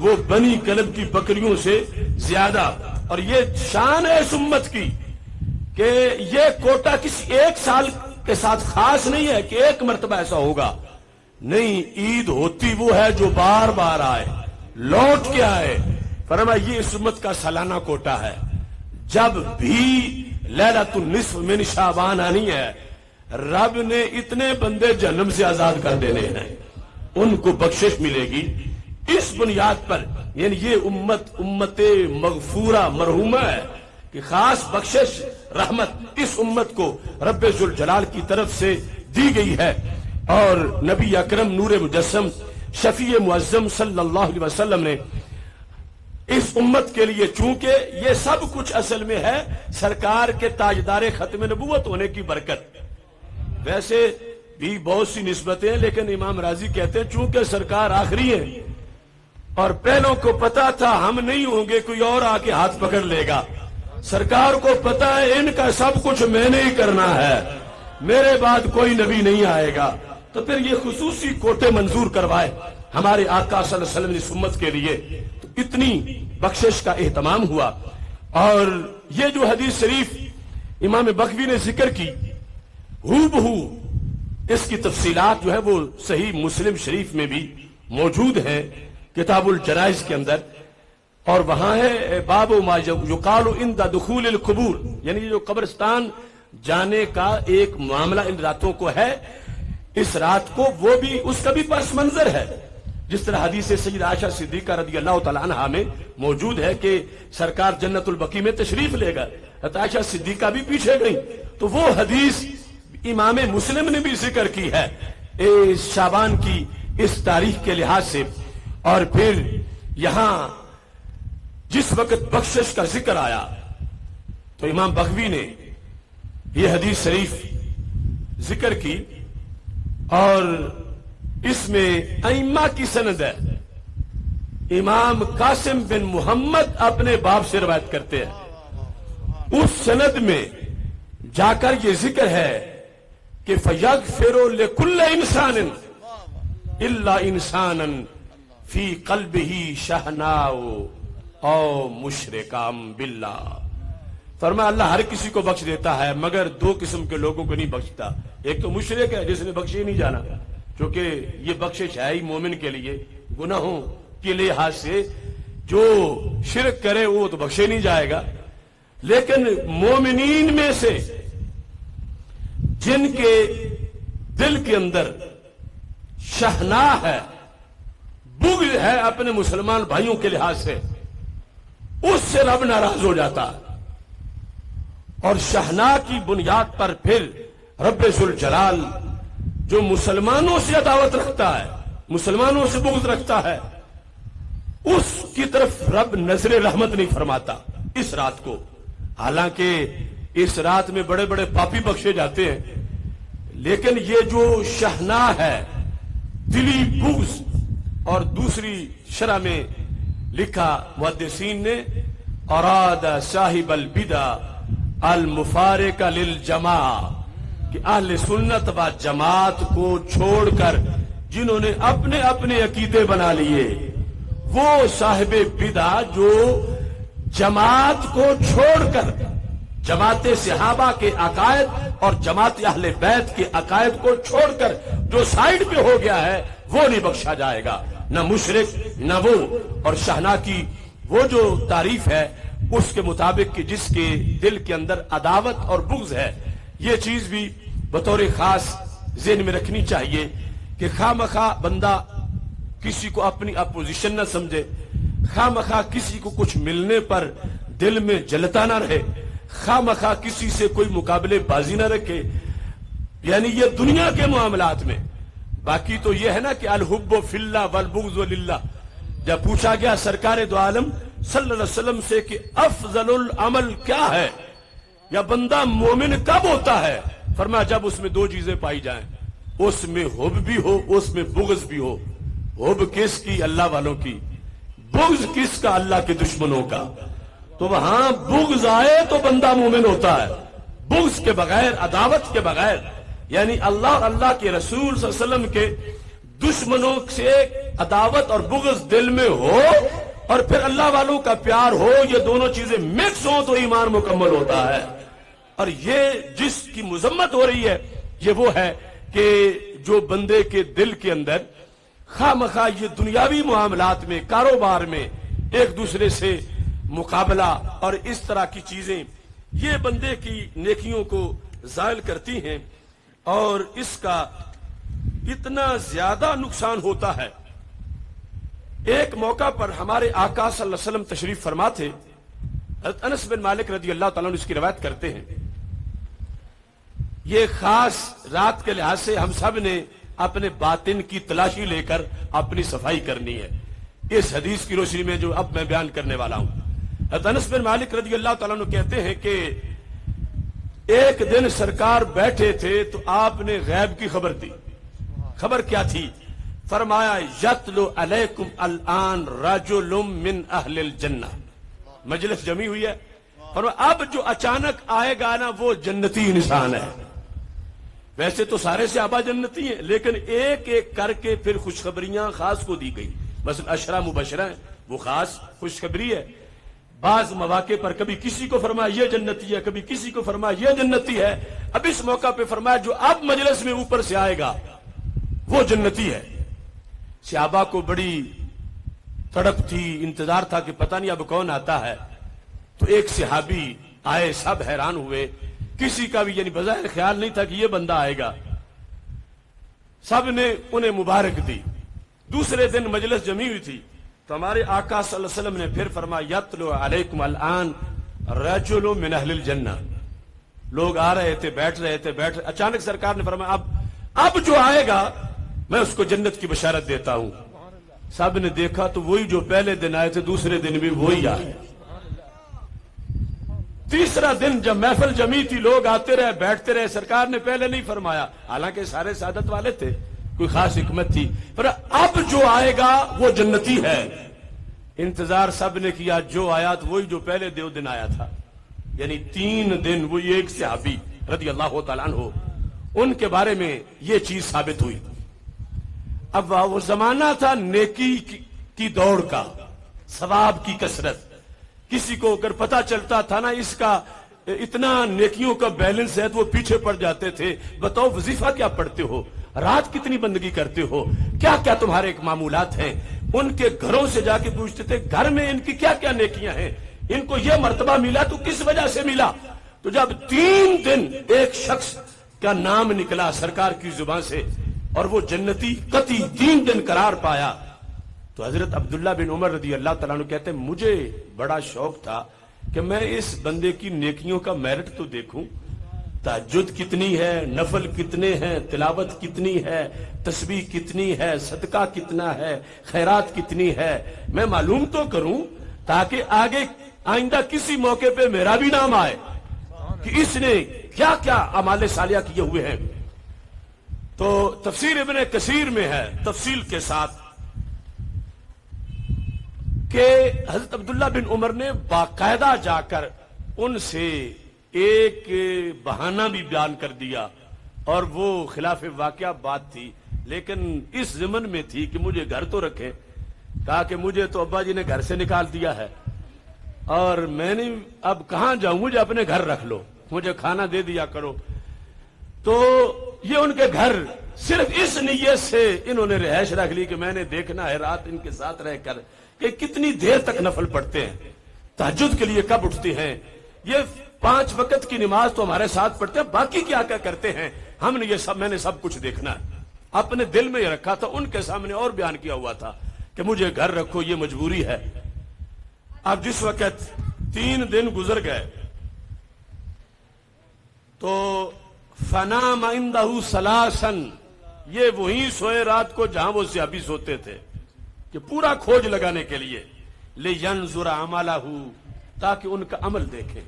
A: وہ بنی کلب کی بکریوں سے زیادہ۔ اور یہ شان ہے اس امت کی کہ یہ کوٹا کسی ایک سال کے ساتھ خاص نہیں ہے کہ ایک مرتبہ ایسا ہوگا، نہیں، عید ہوتی وہ ہے جو بار بار آئے، لوٹ کے آئے۔ فرمایا یہ اس امت کا سالانہ کوٹا ہے، جب بھی لیلۃ النصف من شعبان آنی ہے، رب نے اتنے بندے جہنم سے آزاد کر دینے ہیں، ان کو بخشش ملے گی اس بنیاد پر۔ یعنی یہ امت مغفورہ مرحومہ ہے کہ خاص بخشش رحمت اس امت کو رب ذوالجلال کی طرف سے دی گئی ہے۔ اور نبی اکرم نور مجسم شفیع معظم صلی اللہ علیہ وسلم نے اس امت کے لیے، چونکہ یہ سب کچھ اصل میں ہے سرکار کے تاجدار ختم نبوت ہونے کی برکت۔ ویسے بھی بہت سی نسبتیں ہیں، لیکن امام راضی کہتے ہیں چونکہ سرکار آخری ہیں اور پہلوں کو پتا تھا ہم نہیں ہوں گے، کوئی اور آ کے ہاتھ پکڑ لے گا، سرکار کو پتا ہے ان کا سب کچھ میں نے ہی کرنا ہے، میرے بعد کوئی نبی نہیں آئے گا، تو پھر یہ خصوصی کوٹے منظور کروائے ہمارے آقا صلی اللہ علیہ وسلم نے اس امت کے لیے، تو اتنی بخشش کا اہتمام ہوا۔ اور یہ جو حدیث شریف امام بغوی نے ذکر کی، ہو بہو اس کی تفصیلات جو ہے وہ صحیح مسلم شریف میں بھی موجود ہیں کتاب الجنائز کے اندر، اور وہاں ہے باب ما یقال عند دخول القبور، یعنی جو قبرستان جانے کا ایک معاملہ ان راتوں کو ہے، اس رات کو وہ بھی اس کا بھی پس منظر ہے، جس طرح حدیث سیدہ عائشہ صدیقہ رضی اللہ تعالی عنہا میں موجود ہے کہ سرکار جنت البقیع میں تشریف لے گئے، حضرت عائشہ صدیقہ بھی پیچھے گئی، تو وہ حدیث امام مسلم نے بھی ذکر کی ہے شعبان کی اس تاریخ کے لحاظ سے۔ اور پھر یہاں جس وقت بخشش کا ذکر آیا تو امام بغوی نے یہ حدیث شریف ذکر کی، اور اس میں ائمہ کی سند ہے، امام قاسم بن محمد اپنے باپ سے روایت کرتے ہیں، اس سند میں جا کر یہ ذکر ہے کہ فَيَغْفِرُ لِكُلِّ إِنسَانٍ إِلَّا إِنسَانًا فِي قَلْبِهِ شَحْنَاءٌ أَوْ مُشْرِكًا بِاللَّهِ۔ فرمایا اللہ ہر کسی کو بخش دیتا ہے مگر 2 قسم کے لوگوں کو نہیں بخشتا، ایک تو مشرک ہے جس نے بخشے ہی نہیں جانا، کیونکہ یہ بخشش ہے ہی مومن کے لیے، گناہوں کے لحاظ سے جو شرک کرے وہ تو بخشے نہیں جائے گا، لیکن مومنین میں سے جن کے دل کے اندر شہنا ہے، بغض ہے اپنے مسلمان بھائیوں کے لحاظ سے، اس سے رب ناراض ہو جاتا ہے۔ اور شہناء کی بنیاد پر پھر رب ذوالجلال جو مسلمانوں سے عداوت رکھتا ہے، مسلمانوں سے بغض رکھتا ہے، اس کی طرف رب نظر رحمت نہیں فرماتا اس رات کو۔ حالانکہ اس رات میں بڑے بڑے پاپی بخشے جاتے ہیں، لیکن یہ جو شہناء ہے، دلی بغض، اور دوسری شرح میں لکھا محدثین نے، اراد صاحب البدع المفارق للجماع، کہ اہل سنت و جماعت کو چھوڑ کر جنہوں نے اپنے اپنے عقیدے بنا لیے، وہ صاحب بدع جو جماعت کو چھوڑ کر، جماعت صحابہ کے عقائد اور جماعت اہل بیت کے عقائد کو چھوڑ کر جو سائیڈ پہ ہو گیا ہے، وہ نہیں بخشا جائے گا، نہ مشرک نہ وہ۔ اور شہناء کی وہ جو تعریف ہے اس کے مطابق کہ جس کے دل کے اندر عداوت اور بغض ہے، یہ چیز بھی بطور خاص ذہن میں رکھنی چاہیے کہ خواہ مخواہ بندہ کسی کو اپنی اپوزیشن نہ سمجھے، خواہ مخواہ کسی کو کچھ ملنے پر دل میں جلتا نہ رہے، خواہ مخواہ کسی سے کوئی مقابلے بازی نہ رکھے، یعنی یہ دنیا کے معاملات میں۔ باقی تو یہ ہے نا کہ الحب فی اللہ والبغض للہ۔ جب پوچھا گیا سرکار دو عالم صلی اللہ علیہ وسلم سے کہ افضل العمل کیا ہے، یا بندہ مومن کب ہوتا ہے، فرمایا جب اس میں دو چیزیں پائی جائیں، اس میں حب بھی ہو، اس میں بغض بھی ہو۔ حب کس کی؟ اللہ والوں کی۔ بغض کس کا؟ اللہ کے دشمنوں کا۔ تو وہاں بغض آئے تو بندہ مومن ہوتا ہے، بغض کے بغیر، عداوت کے بغیر، یعنی اللہ اور اللہ کے رسول صلی اللہ علیہ وسلم کے دشمنوں سے عداوت اور بغض دل میں ہو اور پھر اللہ والوں کا پیار ہو، یہ دونوں چیزیں مکس ہوں تو ایمان مکمل ہوتا ہے۔ اور یہ جس کی مذمت ہو رہی ہے یہ وہ ہے کہ جو بندے کے دل کے اندر خواہ مخواہ یہ دنیاوی معاملات میں، کاروبار میں ایک دوسرے سے مقابلہ اور اس طرح کی چیزیں، یہ بندے کی نیکیوں کو زائل کرتی ہیں، اور اس کا اتنا زیادہ نقصان ہوتا ہے۔ ایک موقع پر ہمارے آقا صلی اللہ علیہ وسلم تشریف فرما تھے، حضرت انس بن مالک رضی اللہ تعالیٰ عنہ اس کی روایت کرتے ہیں۔ یہ خاص رات کے لحاظ سے ہم سب نے اپنے باطن کی تلاشی لے کر اپنی صفائی کرنی ہے، اس حدیث کی روشنی میں جو اب میں بیان کرنے والا ہوں۔ حضرت انس بن مالک رضی اللہ تعالیٰ عنہ کہتے ہیں کہ ایک دن سرکار بیٹھے تھے تو آپ نے غیب کی خبر دی۔ خبر کیا تھی؟ فرمایا یتلو علیکم الان رجل من اہل الجنہ۔ مجلس جمی ہوئی ہے، فرمایا اب جو اچانک آئے گا نا وہ جنتی انسان ہے۔ ویسے تو سارے صحابہ جنتی ہیں، لیکن ایک ایک کر کے پھر خوشخبریاں خاص کو دی گئی، مثلا عشرہ مبشرہ ہیں، وہ خاص خوشخبری ہے۔ بعض مواقع پر کبھی کسی کو فرمایا یہ جنتی ہے، کبھی کسی کو فرمایا یہ جنتی ہے۔ اب اس موقع پہ فرمایا جو اب مجلس میں اوپر سے آئے گا وہ جنتی ہے۔ صحابہ کو بڑی تڑپ تھی، انتظار تھا کہ پتہ نہیں اب کون آتا ہے۔ تو ایک صحابی آئے، سب حیران ہوئے، کسی کا بھی یعنی بظاہر خیال نہیں تھا کہ یہ بندہ آئے گا۔ سب نے انہیں مبارک دی۔ دوسرے دن مجلس جمی ہوئی تھی تو ہمارے آقا صلی اللہ علیہ وسلم نے پھر فرمایا یتلو علیکم الان رجل من اہل الجنہ۔ لوگ آ رہے تھے، بیٹھ رہے تھے، اچانک سرکار نے فرمایا اب جو آئے گا میں اس کو جنت کی بشارت دیتا ہوں۔ سب نے دیکھا تو وہی جو پہلے دن آئے تھے دوسرے دن بھی وہی آئے۔ تیسرا دن جب محفل جمی تھی، لوگ آتے رہے، بیٹھتے رہے، سرکار نے پہلے نہیں فرمایا، حالانکہ سارے سعادت والے تھے، کوئی خاص حکمت تھی، پر اب جو آئے گا وہ جنتی ہے۔ انتظار سب نے کیا، جو آیا تو وہی جو پہلے دن آیا تھا، یعنی 3 دن وہی ایک صحابی رضی اللہ تعالیٰ عنہ، ان کے بارے میں یہ چیز ثابت ہوئی۔ اب وہ زمانہ تھا نیکی کی دوڑ کا، ثواب کی کثرت۔ کسی کو اگر پتہ چلتا تھا نا اس کا اتنا نیکیوں کا بیلنس ہے تو وہ پیچھے پڑ جاتے تھے، بتاؤ وظیفہ کیا پڑھتے ہو، رات کتنی بندگی کرتے ہو، کیا کیا تمہارے ایک معمولات ہیں۔ ان کے گھروں سے جا کے پوچھتے تھے گھر میں ان کی کیا کیا نیکیاں ہیں، ان کو یہ مرتبہ ملا تو کس وجہ سے ملا۔ تو جب 3 دن ایک شخص کا نام نکلا سرکار کی زبان سے اور وہ جنتی قطعی 3 دن قرار پایا، تو حضرت عبداللہ بن عمر رضی اللہ تعالیٰ عنہ کہتے ہیں مجھے بڑا شوق تھا کہ میں اس بندے کی نیکیوں کا میرٹ تو دیکھوں، تہجد کتنی ہے، نفل کتنے ہیں، تلاوت کتنی ہے، تسبیح کتنی ہے، صدقہ کتنا ہے، خیرات کتنی ہے، میں معلوم تو کروں تاکہ آگے آئندہ کسی موقع پہ میرا بھی نام آئے کہ اس نے کیا کیا اعمال صالحہ کیے ہوئے ہیں۔ تو تفسیر ابن کثیر میں ہے تفصیل کے ساتھ کہ حضرت عبداللہ بن عمر نے باقاعدہ جا کر ان سے ایک بہانہ بھی بیان کر دیا، اور وہ خلاف واقعہ بات تھی لیکن اس ضمن میں تھی کہ مجھے گھر تو رکھیں۔ کہا کہ مجھے تو ابا جی نے گھر سے نکال دیا ہے اور میں نے اب کہاں جاؤں، مجھے اپنے گھر رکھ لو، مجھے کھانا دے دیا کرو۔ تو یہ ان کے گھر صرف اس نیت سے انہوں نے رہائش رکھ لی کہ میں نے دیکھنا ہے رات ان کے ساتھ رہ کر کہ کتنی دیر تک نفل پڑھتے ہیں، تہجد کے لیے کب اٹھتے ہیں، یہ 5 وقت کی نماز تو ہمارے ساتھ پڑھتے ہیں، باقی کیا کیا کرتے ہیں، ہم نے یہ سب میں نے سب کچھ دیکھنا ہے۔ اپنے دل میں یہ رکھا تھا، ان کے سامنے اور بیان کیا ہوا تھا کہ مجھے گھر رکھو، یہ مجبوری ہے۔ اب جس وقت 3 دن گزر گئے تو فنام عندہ ثلاثن، یہ وہیں سوئے رات کو جہاں وہ صحابی سوتے تھے، کہ پورا کھوج لگانے کے لیے لینظر عملہ، تاکہ ان کا عمل دیکھیں۔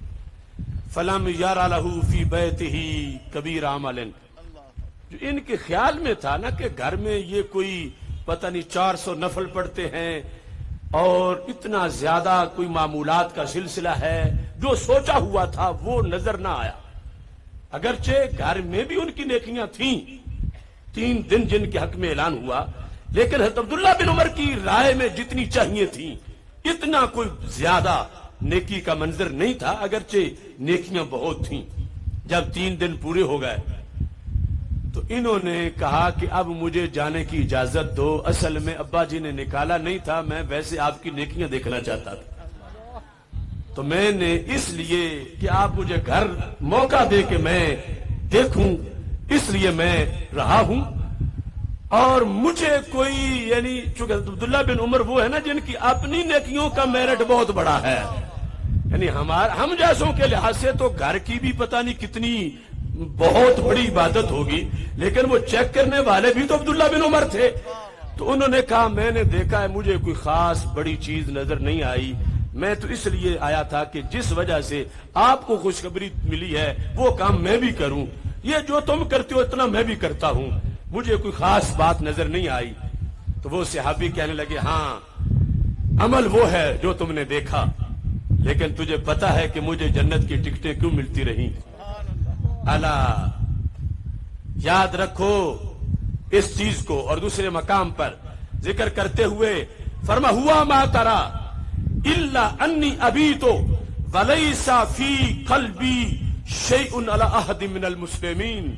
A: فلم یرى له فی بیتہ کبیر عمل، جو ان کے خیال میں تھا نا کہ گھر میں یہ کوئی پتہ نہیں 400 نفل پڑھتے ہیں اور اتنا زیادہ کوئی معمولات کا سلسلہ ہے، جو سوچا ہوا تھا وہ نظر نہ آیا۔ اگرچہ گھر میں بھی ان کی نیکیاں تھیں، 3 دن جن کے حق میں اعلان ہوا، لیکن حضرت عبداللہ بن عمر کی رائے میں جتنی چاہیے تھیں اتنا کوئی زیادہ نیکی کا منظر نہیں تھا، اگرچہ نیکیاں بہت تھیں۔ جب 3 دن پورے ہو گئے تو انہوں نے کہا کہ اب مجھے جانے کی اجازت دو، اصل میں ابا جی نے نکالا نہیں تھا، میں ویسے آپ کی نیکیاں دیکھنا چاہتا تھا، تو میں نے اس لیے کہ آپ مجھے گھر موقع دے کہ میں دیکھوں، اس لیے میں رہا ہوں۔ اور مجھے کوئی یعنی چونکہ عبداللہ بن عمر وہ ہے نا جن کی اپنی نیکیوں کا میرٹ بہت بڑا ہے، یعنی ہم جیسوں کے لحاظ سے تو گھر کی بھی پتہ نہیں کتنی بہت بڑی عبادت ہوگی، لیکن وہ چیک کرنے والے بھی تو عبداللہ بن عمر تھے۔ تو انہوں نے کہا میں نے دیکھا ہے، مجھے کوئی خاص بڑی چیز نظر نہیں آئی، میں تو اس لیے آیا تھا کہ جس وجہ سے آپ کو خوشخبری ملی ہے وہ کام میں بھی کروں، یہ جو تم کرتے ہو اتنا میں بھی کرتا ہوں، مجھے کوئی خاص بات نظر نہیں آئی۔ تو وہ صحابی کہنے لگے ہاں عمل وہ ہے جو تم نے دیکھا، لیکن تجھے پتا ہے کہ مجھے جنت کی ٹکٹیں کیوں ملتی رہیں؟ الا، یاد رکھو اس چیز کو۔ اور دوسرے مقام پر ذکر کرتے ہوئے فرما ہوا ما ترا الا انی ابیت ولیس فی قلبی شیء علی احد من المسلمین،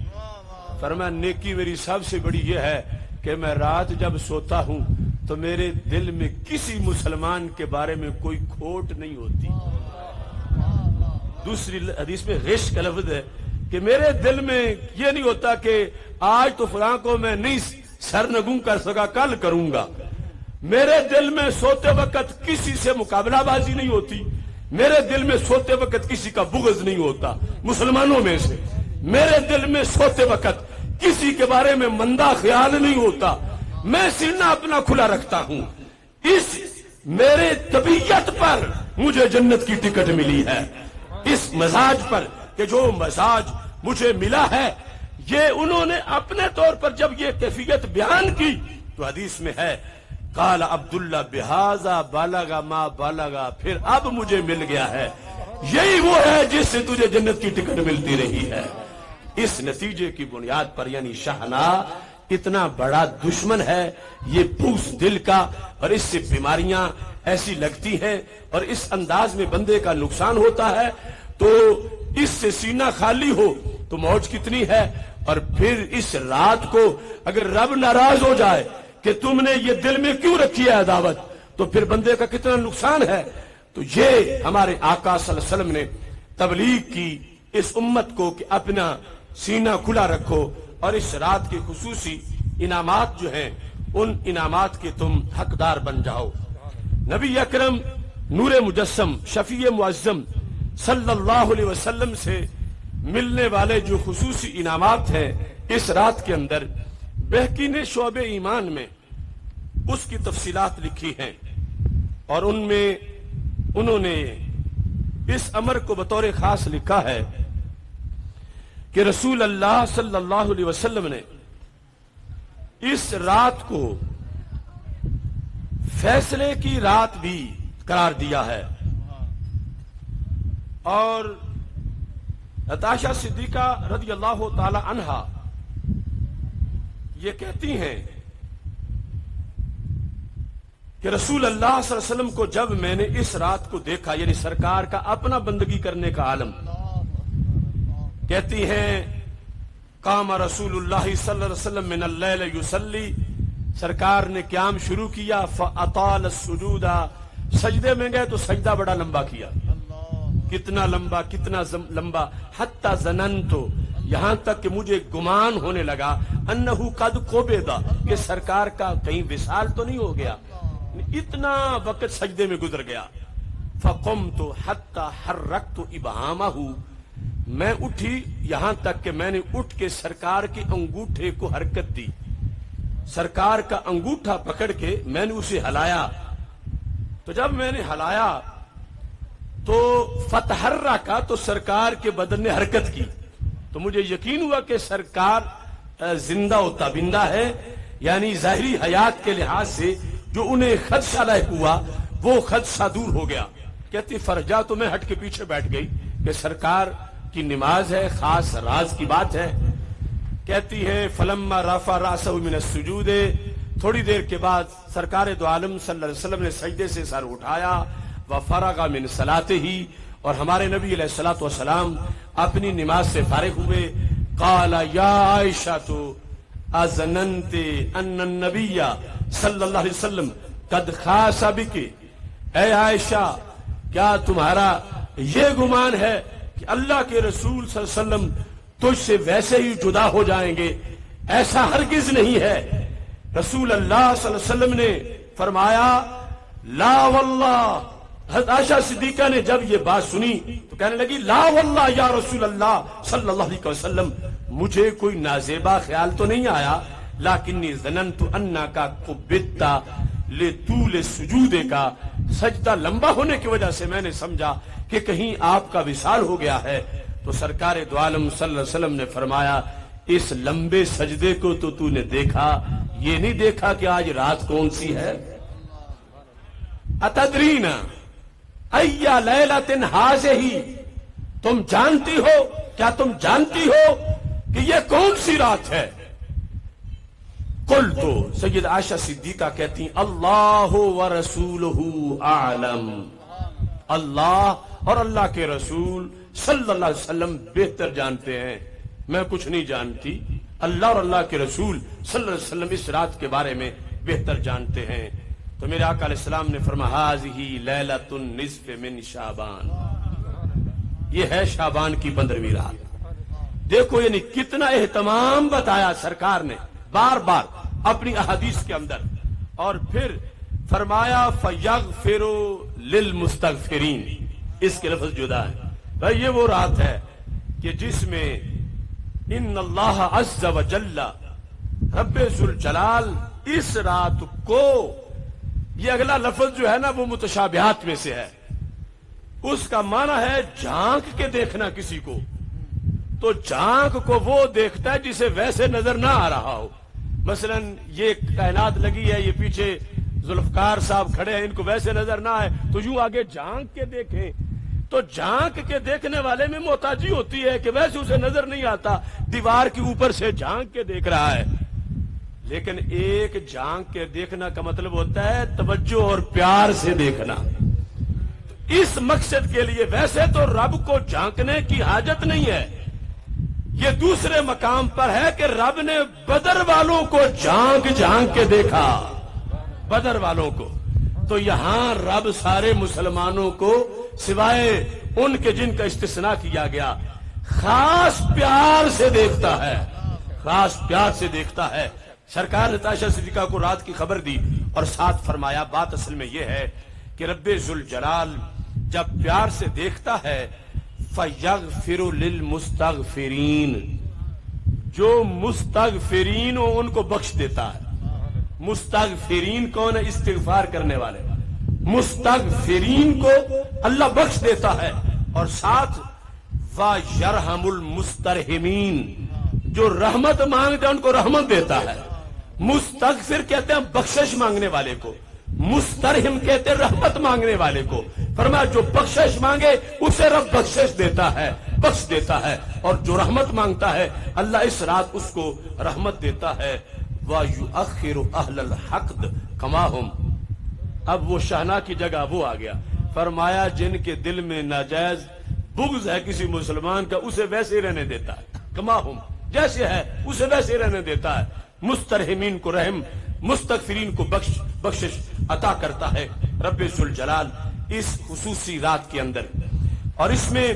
A: فرما نیکی میری سب سے بڑی یہ ہے کہ میں رات جب سوتا ہوں تو میرے دل میں کسی مسلمان کے بارے میں کوئی کھوٹ نہیں ہوتی۔ دوسری حدیث میں غش کا لفظ ہے کہ میرے دل میں یہ نہیں ہوتا کہ آج تو فلاں کو میں نہیں سرنگوں کر سکا، کل کروں گا۔ میرے دل میں سوتے وقت کسی سے مقابلہ بازی نہیں ہوتی، میرے دل میں سوتے وقت کسی کا بغض نہیں ہوتا مسلمانوں میں سے، میرے دل میں سوتے وقت کسی کے بارے میں مندہ خیال نہیں ہوتا، میں سینہ اپنا کھلا رکھتا ہوں۔ اس میرے طبیعت پر مجھے جنت کی ٹکٹ ملی ہے، اس مزاج پر کہ جو مزاج مجھے ملا ہے، یہ انہوں نے اپنے طور پر جب یہ کیفیت بیان کی تو حدیث میں ہے قال عبداللہ بہذا بالغ ما بالغ، پھر اب مجھے مل گیا ہے، یہی وہ ہے جس سے تجھے جنت کی ٹکٹ ملتی رہی ہے۔ اس نتیجے کی بنیاد پر یعنی شاہنامہ اتنا بڑا دشمن ہے یہ پوس دل کا، اور اس سے بیماریاں ایسی لگتی ہیں اور اس انداز میں بندے کا نقصان ہوتا ہے، تو اس سے سینہ خالی ہو تو موج کتنی ہے۔ اور پھر اس رات کو اگر رب ناراض ہو جائے کہ تم نے یہ دل میں کیوں رکھی ہے عداوت، تو پھر بندے کا کتنا نقصان ہے۔ تو یہ ہمارے آقا صلی اللہ علیہ وسلم نے تبلیغ کی اس امت کو کہ اپنا سینہ کھلا رکھو، اور اس رات کے خصوصی انعامات جو ہیں ان انعامات کے تم حقدار بن جاؤ۔ نبی اکرم نور مجسم شفیع معظم صلی اللہ علیہ وسلم سے ملنے والے جو خصوصی انعامات ہیں اس رات کے اندر، بہقی نے شعب ایمان میں اس کی تفصیلات لکھی ہیں، اور ان میں انہوں نے اس امر کو بطور خاص لکھا ہے کہ رسول اللہ صلی اللہ علیہ وسلم نے اس رات کو فیصلے کی رات بھی قرار دیا ہے۔ اور عائشہ صدیقہ رضی اللہ تعالی عنہا یہ کہتی ہیں کہ رسول اللہ صلی اللہ علیہ وسلم کو جب میں نے اس رات کو دیکھا، یعنی سرکار کا اپنا بندگی کرنے کا عالم، کہتی ہیں قام رسول اللہ صلی اللہ علیہ وسلم من اللیل یصلی، سرکار نے قیام شروع کیا، فاطال السجود، سجدے میں گئے تو سجدہ بڑا لمبا کیا، کتنا لمبا حتی ظننت، یہاں تک کہ مجھے گمان ہونے لگا انہو قد قبض، کہ سرکار کا کہیں وصال تو نہیں ہو گیا، اتنا وقت سجدے میں گزر گیا۔ فقمت حتی حرکت ابہامہ، میں اٹھی یہاں تک کہ میں نے اٹھ کے سرکار کے انگوٹھے کو حرکت دی، سرکار کا انگوٹھا پکڑ کے میں نے اسے ہلایا، تو جب میں نے ہلایا تو فتحرکا، تو سرکار کے بدن نے حرکت کی، تو مجھے یقین ہوا کہ سرکار زندہ و تابندہ ہے، یعنی ظاہری حیات کے لحاظ سے جو انہیں خدشہ لاحق ہوا وہ خدشہ دور ہو گیا۔ کہتی فرجا تو میں ہٹ کے پیچھے بیٹھ گئی کہ سرکار کی نماز ہے، خاص راز کی بات ہے۔ کہتی ہے فلما رفع راسہ من السجود، تھوڑی دیر کے بعد سرکار دو عالم صلی اللہ علیہ وسلم نے سجدے سے سر اٹھایا، وفرغ من صلاتہ، اور ہمارے نبی علیہ الصلوۃ والسلام اپنی نماز سے فارغ ہوئے۔ قال یا عائشہ اظننت ان النبی صلی اللہ علیہ وسلم قد خاص بک، اے عائشہ کیا تمہارا یہ گمان ہے کہ اللہ کے رسول صلی اللہ علیہ وسلم تجھ سے ویسے ہی جدا ہو جائیں گے؟ ایسا ہرگز نہیں ہے۔ رسول اللہ صلی اللہ علیہ وسلم نے فرمایا لا واللہ، حضرت عائشہ صدیقہ نے جب یہ بات سنی تو کہنے لگی لا واللہ یا رسول اللہ صلی اللہ علیہ وسلم، مجھے کوئی نازیبا خیال تو نہیں آیا، لیکنی ظننت انک قبضت لطول سجود کا، سجدہ لمبا ہونے کی وجہ سے میں نے سمجھا کہ کہیں آپ کا وصال ہو گیا ہے۔ تو سرکار دو عالم صلی اللہ علیہ وسلم نے فرمایا اس لمبے سجدے کو تو نے دیکھا، یہ نہیں دیکھا کہ آج رات کون سی ہے؟ اتدرین ای لیلۃ ھذہ، تم جانتی ہو، کیا تم جانتی ہو کہ یہ کون سی رات ہے؟ قلت، سید عائشہ صدیقہ کہتی ہیں اللہ ورسولہ اعلم، اللہ اور اللہ کے رسول صلی اللہ علیہ وسلم بہتر جانتے ہیں، میں کچھ نہیں جانتی، اللہ اور اللہ کے رسول صلی اللہ علیہ وسلم اس رات کے بارے میں بہتر جانتے ہیں۔ تو میرے آقا علیہ السلام نے فرمایا ھذہ لیلۃ النصف من شعبان، یہ ہے شعبان کی 15ویں رات۔ دیکھو یعنی کتنا اہتمام بتایا سرکار نے بار بار اپنی احادیث کے اندر، اور پھر فرمایا فیغفر للمستغفرین، اس کے لفظ جدا ہے بھائی، یہ وہ رات ہے کہ جس میں ان اللہ عز وجل رب ذوالجلال اس رات کو، یہ اگلا لفظ جو ہے نا وہ متشابہات میں سے ہے، اس کا معنی ہے جھانک کے دیکھنا کسی کو، تو جھانک کو وہ دیکھتا ہے جسے ویسے نظر نہ آ رہا ہو۔ مثلا یہ کائنات لگی ہے، یہ پیچھے ذوالفقار صاحب کھڑے ہیں، ان کو ویسے نظر نہ آئے تو یوں آگے جھانک کے دیکھیں، تو جھانک کے دیکھنے والے میں محتاجی ہوتی ہے کہ ویسے اسے نظر نہیں آتا، دیوار کے اوپر سے جھانک کے دیکھ رہا ہے، لیکن ایک جھانک کے دیکھنا کا مطلب ہوتا ہے توجہ اور پیار سے دیکھنا۔ اس مقصد کے لیے ویسے تو رب کو جھانکنے کی حاجت نہیں ہے، یہ دوسرے مقام پر ہے کہ رب نے بدر والوں کو جھانک جھانک کے دیکھا، بدر والوں کو، تو یہاں رب سارے مسلمانوں کو سوائے ان کے جن کا استثناء کیا گیا خاص پیار سے دیکھتا ہے، خاص پیار سے دیکھتا ہے۔ سرکار نے عائشہ صدیقہ کو رات کی خبر دی اور ساتھ فرمایا بات اصل میں یہ ہے کہ رب ذوالجلال جب پیار سے دیکھتا ہے فَيَغْفِرُ لِلْمُسْتَغْفِرِينَ، جو مستغفرین ہو ان کو بخش دیتا ہے۔ مستغفرین کون ہے؟ استغفار کرنے والے، مستغفرین کو اللہ بخش دیتا ہے، اور ساتھ وَيَرْحَمُ الْمُسْتَرْحِمِينَ، جو رحمت مانگتے ہیں ان کو رحمت دیتا ہے۔ مستغفر کہتے ہیں بخشش مانگنے والے کو، مسترحم کہتے ہیں رحمت مانگنے والے کو۔ فرمایا جو بخشش مانگے اسے رب بخشش دیتا ہے، بخش دیتا ہے، اور جو رحمت مانگتا ہے اللہ اس رات اس کو رحمت دیتا ہے۔ وَيُؤَخِّرُ أَهْلَ الْحَقْدِ كَمَا هُمْ، اب وہ شہنا کی جگہ وہ آ گیا، فرمایا جن کے دل میں ناجائز بغض ہے کسی مسلمان کا اسے ویسے رہنے دیتا ہے، کما ہم، جیسے ہے اسے ویسے رہنے دیتا ہے۔ مسترحمین کو رحم، مستغفرین کو بخشش عطا کرتا ہے رب ذوالجلال اس خصوصی رات کے اندر۔ اور اس میں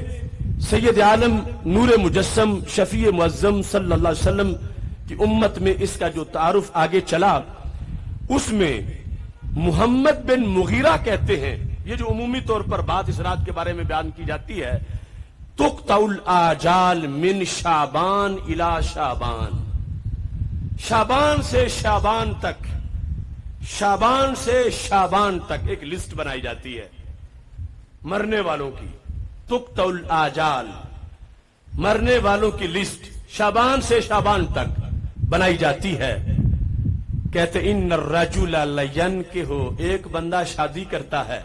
A: سید عالم نور مجسم شفیع معظم صلی اللہ علیہ وسلم کی امت میں اس کا جو تعارف آگے چلا، اس میں محمد بن مغیرہ کہتے ہیں، یہ جو عمومی طور پر بات اس رات کے بارے میں بیان کی جاتی ہے، تقطع الآجال من شعبان الی شعبان، شعبان سے شعبان تک، شعبان سے شعبان تک ایک لسٹ بنائی جاتی ہے مرنے والوں کی۔ تقطع الآجال، مرنے والوں کی لسٹ شعبان سے شعبان تک بنائی جاتی ہے۔ کہتے ان الرجل لینکہ، ایک بندہ شادی کرتا ہے،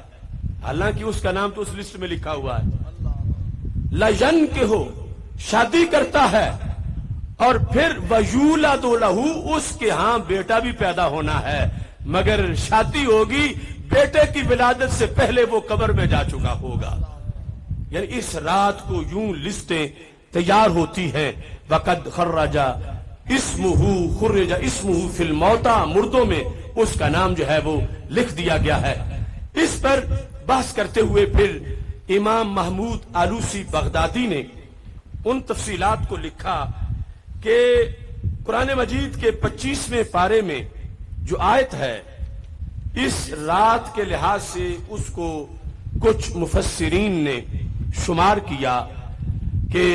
A: حالانکہ اس کا نام تو اس لسٹ میں لکھا ہوا ہے، لینکہ شادی کرتا ہے، اور پھر ویولد لہ، اس کے ہاں بیٹا بھی پیدا ہونا ہے، مگر شادی ہوگی بیٹے کی ولادت سے پہلے وہ قبر میں جا چکا ہوگا۔ یعنی اس رات کو یوں لسٹیں تیار ہوتی ہیں، وقد خرج اسمہ فی الموتى، مردوں میں اس کا نام جو ہے وہ لکھ دیا گیا ہے۔ اس پر بحث کرتے ہوئے پھر امام محمود آلوسی بغدادی نے ان تفصیلات کو لکھا کہ قرآن مجید کے 25ویں پارے میں جو آیت ہے، اس رات کے لحاظ سے اس کو کچھ مفسرین نے شمار کیا کہ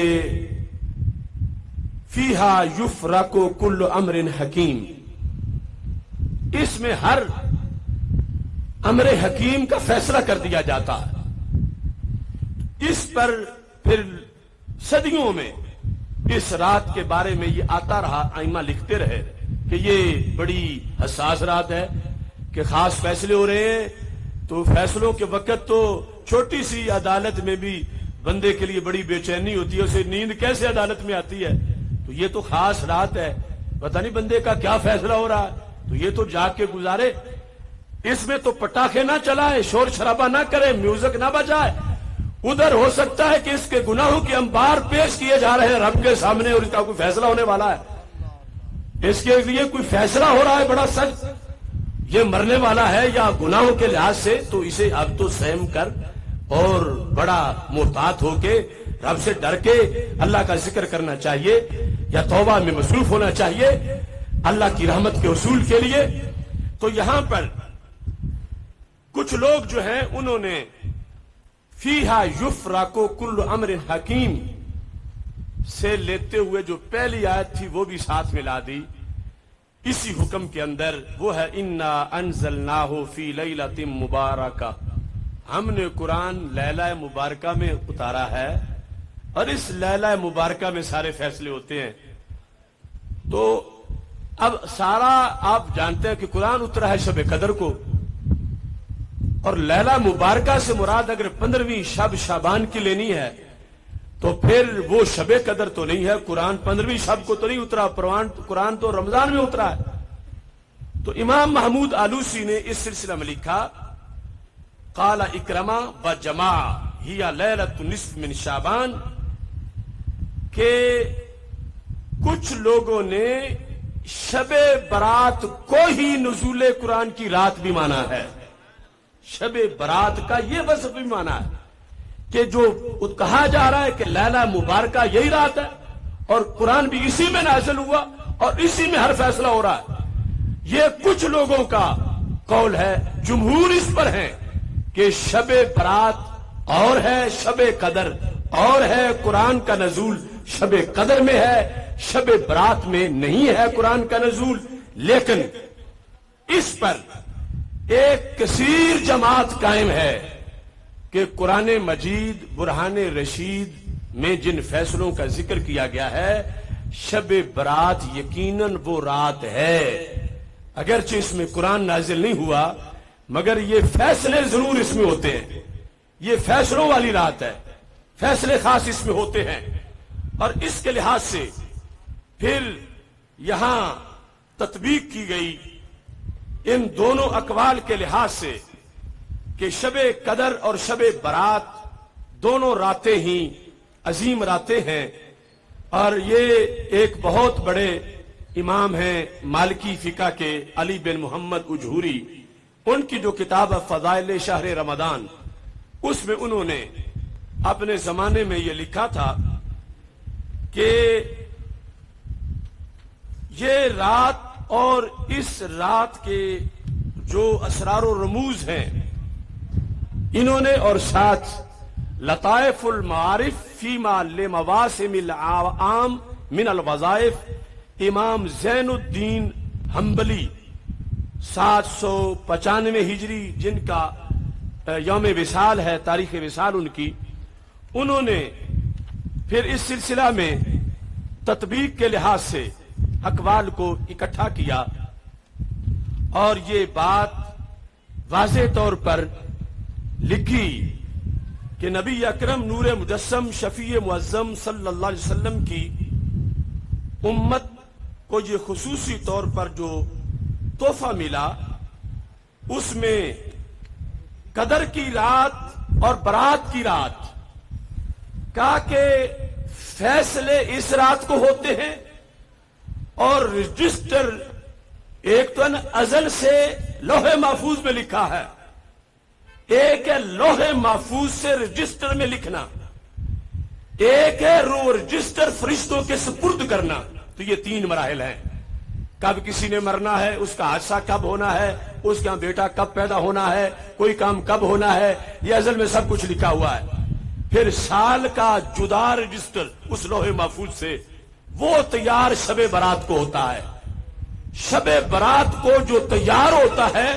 A: فیہا یفرق کل امر حکیم، اس میں ہر امر حکیم کا فیصلہ کر دیا جاتا ہے۔ اس پر پھر صدیوں میں اس رات کے بارے میں یہ آتا رہا، ائمہ لکھتے رہے کہ یہ بڑی حساس رات ہے، کہ خاص فیصلے ہو رہے ہیں، تو فیصلوں کے وقت تو چھوٹی سی عدالت میں بھی بندے کے لیے بڑی بے چینی ہوتی ہے، اسے نیند کیسے عدالت میں آتی ہے، تو یہ تو خاص رات ہے، پتہ نہیں بندے کا کیا فیصلہ ہو رہا ہے، تو یہ تو جاگ کے گزارے، اس میں تو پٹاخے نہ چلائے، شور شرابہ نہ کرے، میوزک نہ بجائے۔ ادھر ہو سکتا ہے کہ اس کے گناہوں کے انبار پیش کیے جا رہے ہیں رب کے سامنے، اور اس کا کوئی فیصلہ ہونے والا ہے، اس کے لیے کوئی فیصلہ ہو رہا ہے بڑا سخت، یہ مرنے والا ہے یا گناہوں کے لحاظ سے، تو اسے اب تو سہم کر اور بڑا محتاط ہو کے رب سے ڈر کے اللہ کا ذکر کرنا چاہیے، یا توبہ میں مصروف ہونا چاہیے اللہ کی رحمت کے حصول کے لیے۔ تو یہاں پر کچھ لوگ جو ہیں انہوں نے فیہا یفرق کل امر حکیم سے لیتے ہوئے جو پہلی آیت تھی وہ بھی ساتھ ملا دی اسی حکم کے اندر، وہ ہے انا انزلناہ فی لیلۃ مبارکہ، ہم نے قرآن لیلہ مبارکہ میں اتارا ہے، اور اس لیلہ مبارکہ میں سارے فیصلے ہوتے ہیں۔ تو اب سارا آپ جانتے ہیں کہ قرآن اترا ہے شب قدر کو، اور لیلہ مبارکہ سے مراد اگر 15ویں شب شعبان کی لینی ہے تو پھر وہ شب قدر تو نہیں ہے، قرآن 15ویں شب کو تو نہیں اترا، قرآن تو رمضان میں اترا ہے۔ تو امام محمود آلوسی نے اس سلسلہ میں لکھا، قال اکرمہ و جماع ہی لیلۃ نصف من شعبان، کہ کچھ لوگوں نے شب برات کو ہی نزول قرآن کی رات بھی مانا ہے، شب برات کا یہ وصف بھی مانا ہے کہ جو کہا جا رہا ہے کہ لیلہ مبارکہ یہی رات ہے، اور قرآن بھی اسی میں نازل ہوا اور اسی میں ہر فیصلہ ہو رہا ہے۔ یہ کچھ لوگوں کا قول ہے، جمہور اس پر ہیں کہ شب برات اور ہے، شب قدر اور ہے، قرآن کا نزول شب قدر میں ہے، شب برات میں نہیں ہے قرآن کا نزول۔ لیکن اس پر ایک کثیر جماعت قائم ہے کہ قرآن مجید برہان رشید میں جن فیصلوں کا ذکر کیا گیا ہے، شب برات یقیناً وہ رات ہے، اگرچہ اس میں قرآن نازل نہیں ہوا مگر یہ فیصلے ضرور اس میں ہوتے ہیں، یہ فیصلوں والی رات ہے، فیصلے خاص اس میں ہوتے ہیں۔ اور اس کے لحاظ سے پھر یہاں تطبیق کی گئی ان دونوں اقوال کے لحاظ سے کہ شب قدر اور شب برات دونوں راتیں ہی عظیم راتیں ہیں، اور یہ ایک بہت بڑے امام ہیں مالکی فقہ کے علی بن محمد اجہوری، ان کی جو کتاب ہے فضائل شہر رمضان، اس میں انہوں نے اپنے زمانے میں یہ لکھا تھا کہ یہ رات اور اس رات کے جو اسرار و رموز ہیں انہوں نے، اور ساتھ لطائف المعارف فیما لمواسم العام من الوظائف امام زین الدین حنبلی 795 ہجری جن کا یوم وصال ہے، تاریخ وصال ان کی، انہوں نے پھر اس سلسلہ میں تطبیق کے لحاظ سے اقوال کو اکٹھا کیا اور یہ بات واضح طور پر لکھی کہ نبی اکرم نور مجسم شفیع معظم صلی اللہ علیہ وسلم کی امت کو یہ خصوصی طور پر جو تحفہ ملا اس میں قدر کی رات اور برات کی رات کہا کہ فیصلے اس رات کو ہوتے ہیں، اور رجسٹر ایک تو ازل سے لوح محفوظ میں لکھا ہے، ایک ہے لوح محفوظ سے رجسٹر میں لکھنا، ایک ہے رجسٹر فرشتوں کے سپرد کرنا۔ تو یہ 3 مراحل ہیں، کب کسی نے مرنا ہے، اس کا حادثہ کب ہونا ہے، اس کا بیٹا کب پیدا ہونا ہے، کوئی کام کب ہونا ہے، یہ ازل میں سب کچھ لکھا ہوا ہے۔ پھر سال کا جدا رجسٹر اس لوح محفوظ سے وہ تیار شب برات کو ہوتا ہے۔ شب برات کو جو تیار ہوتا ہے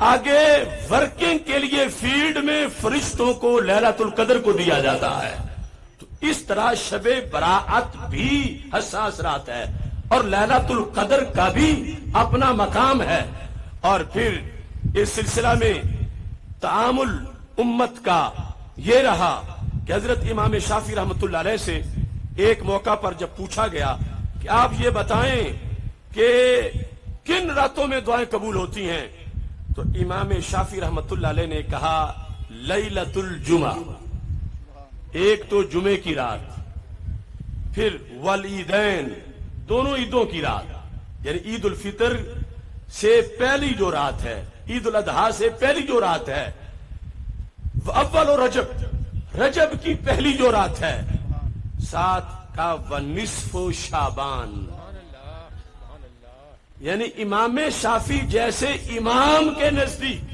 A: آگے ورکنگ کے لیے فیلڈ میں فرشتوں کو لیلۃ القدر کو دیا جاتا ہے۔ تو اس طرح شب برات بھی حساس رات ہے اور لیلۃ القدر کا بھی اپنا مقام ہے۔ اور پھر اس سلسلہ میں تعامل امت کا یہ رہا کہ حضرت امام شافعی رحمۃ اللہ علیہ سے ایک موقع پر جب پوچھا گیا کہ آپ یہ بتائیں کہ کن راتوں میں دعائیں قبول ہوتی ہیں، تو امام شافعی رحمۃ اللہ علیہ نے کہا لیلۃ الجمعہ، ایک تو جمعے کی رات، پھر والعیدین، دونوں عیدوں کی رات، یعنی عید الفطر سے پہلی جو رات ہے، عید الاضحیٰ سے پہلی جو رات ہے، اول رجب، رجب کی پہلی جو رات ہے، ساتھ کا ونصف شعبان، یعنی امام شافعی جیسے امام کے نزدیک،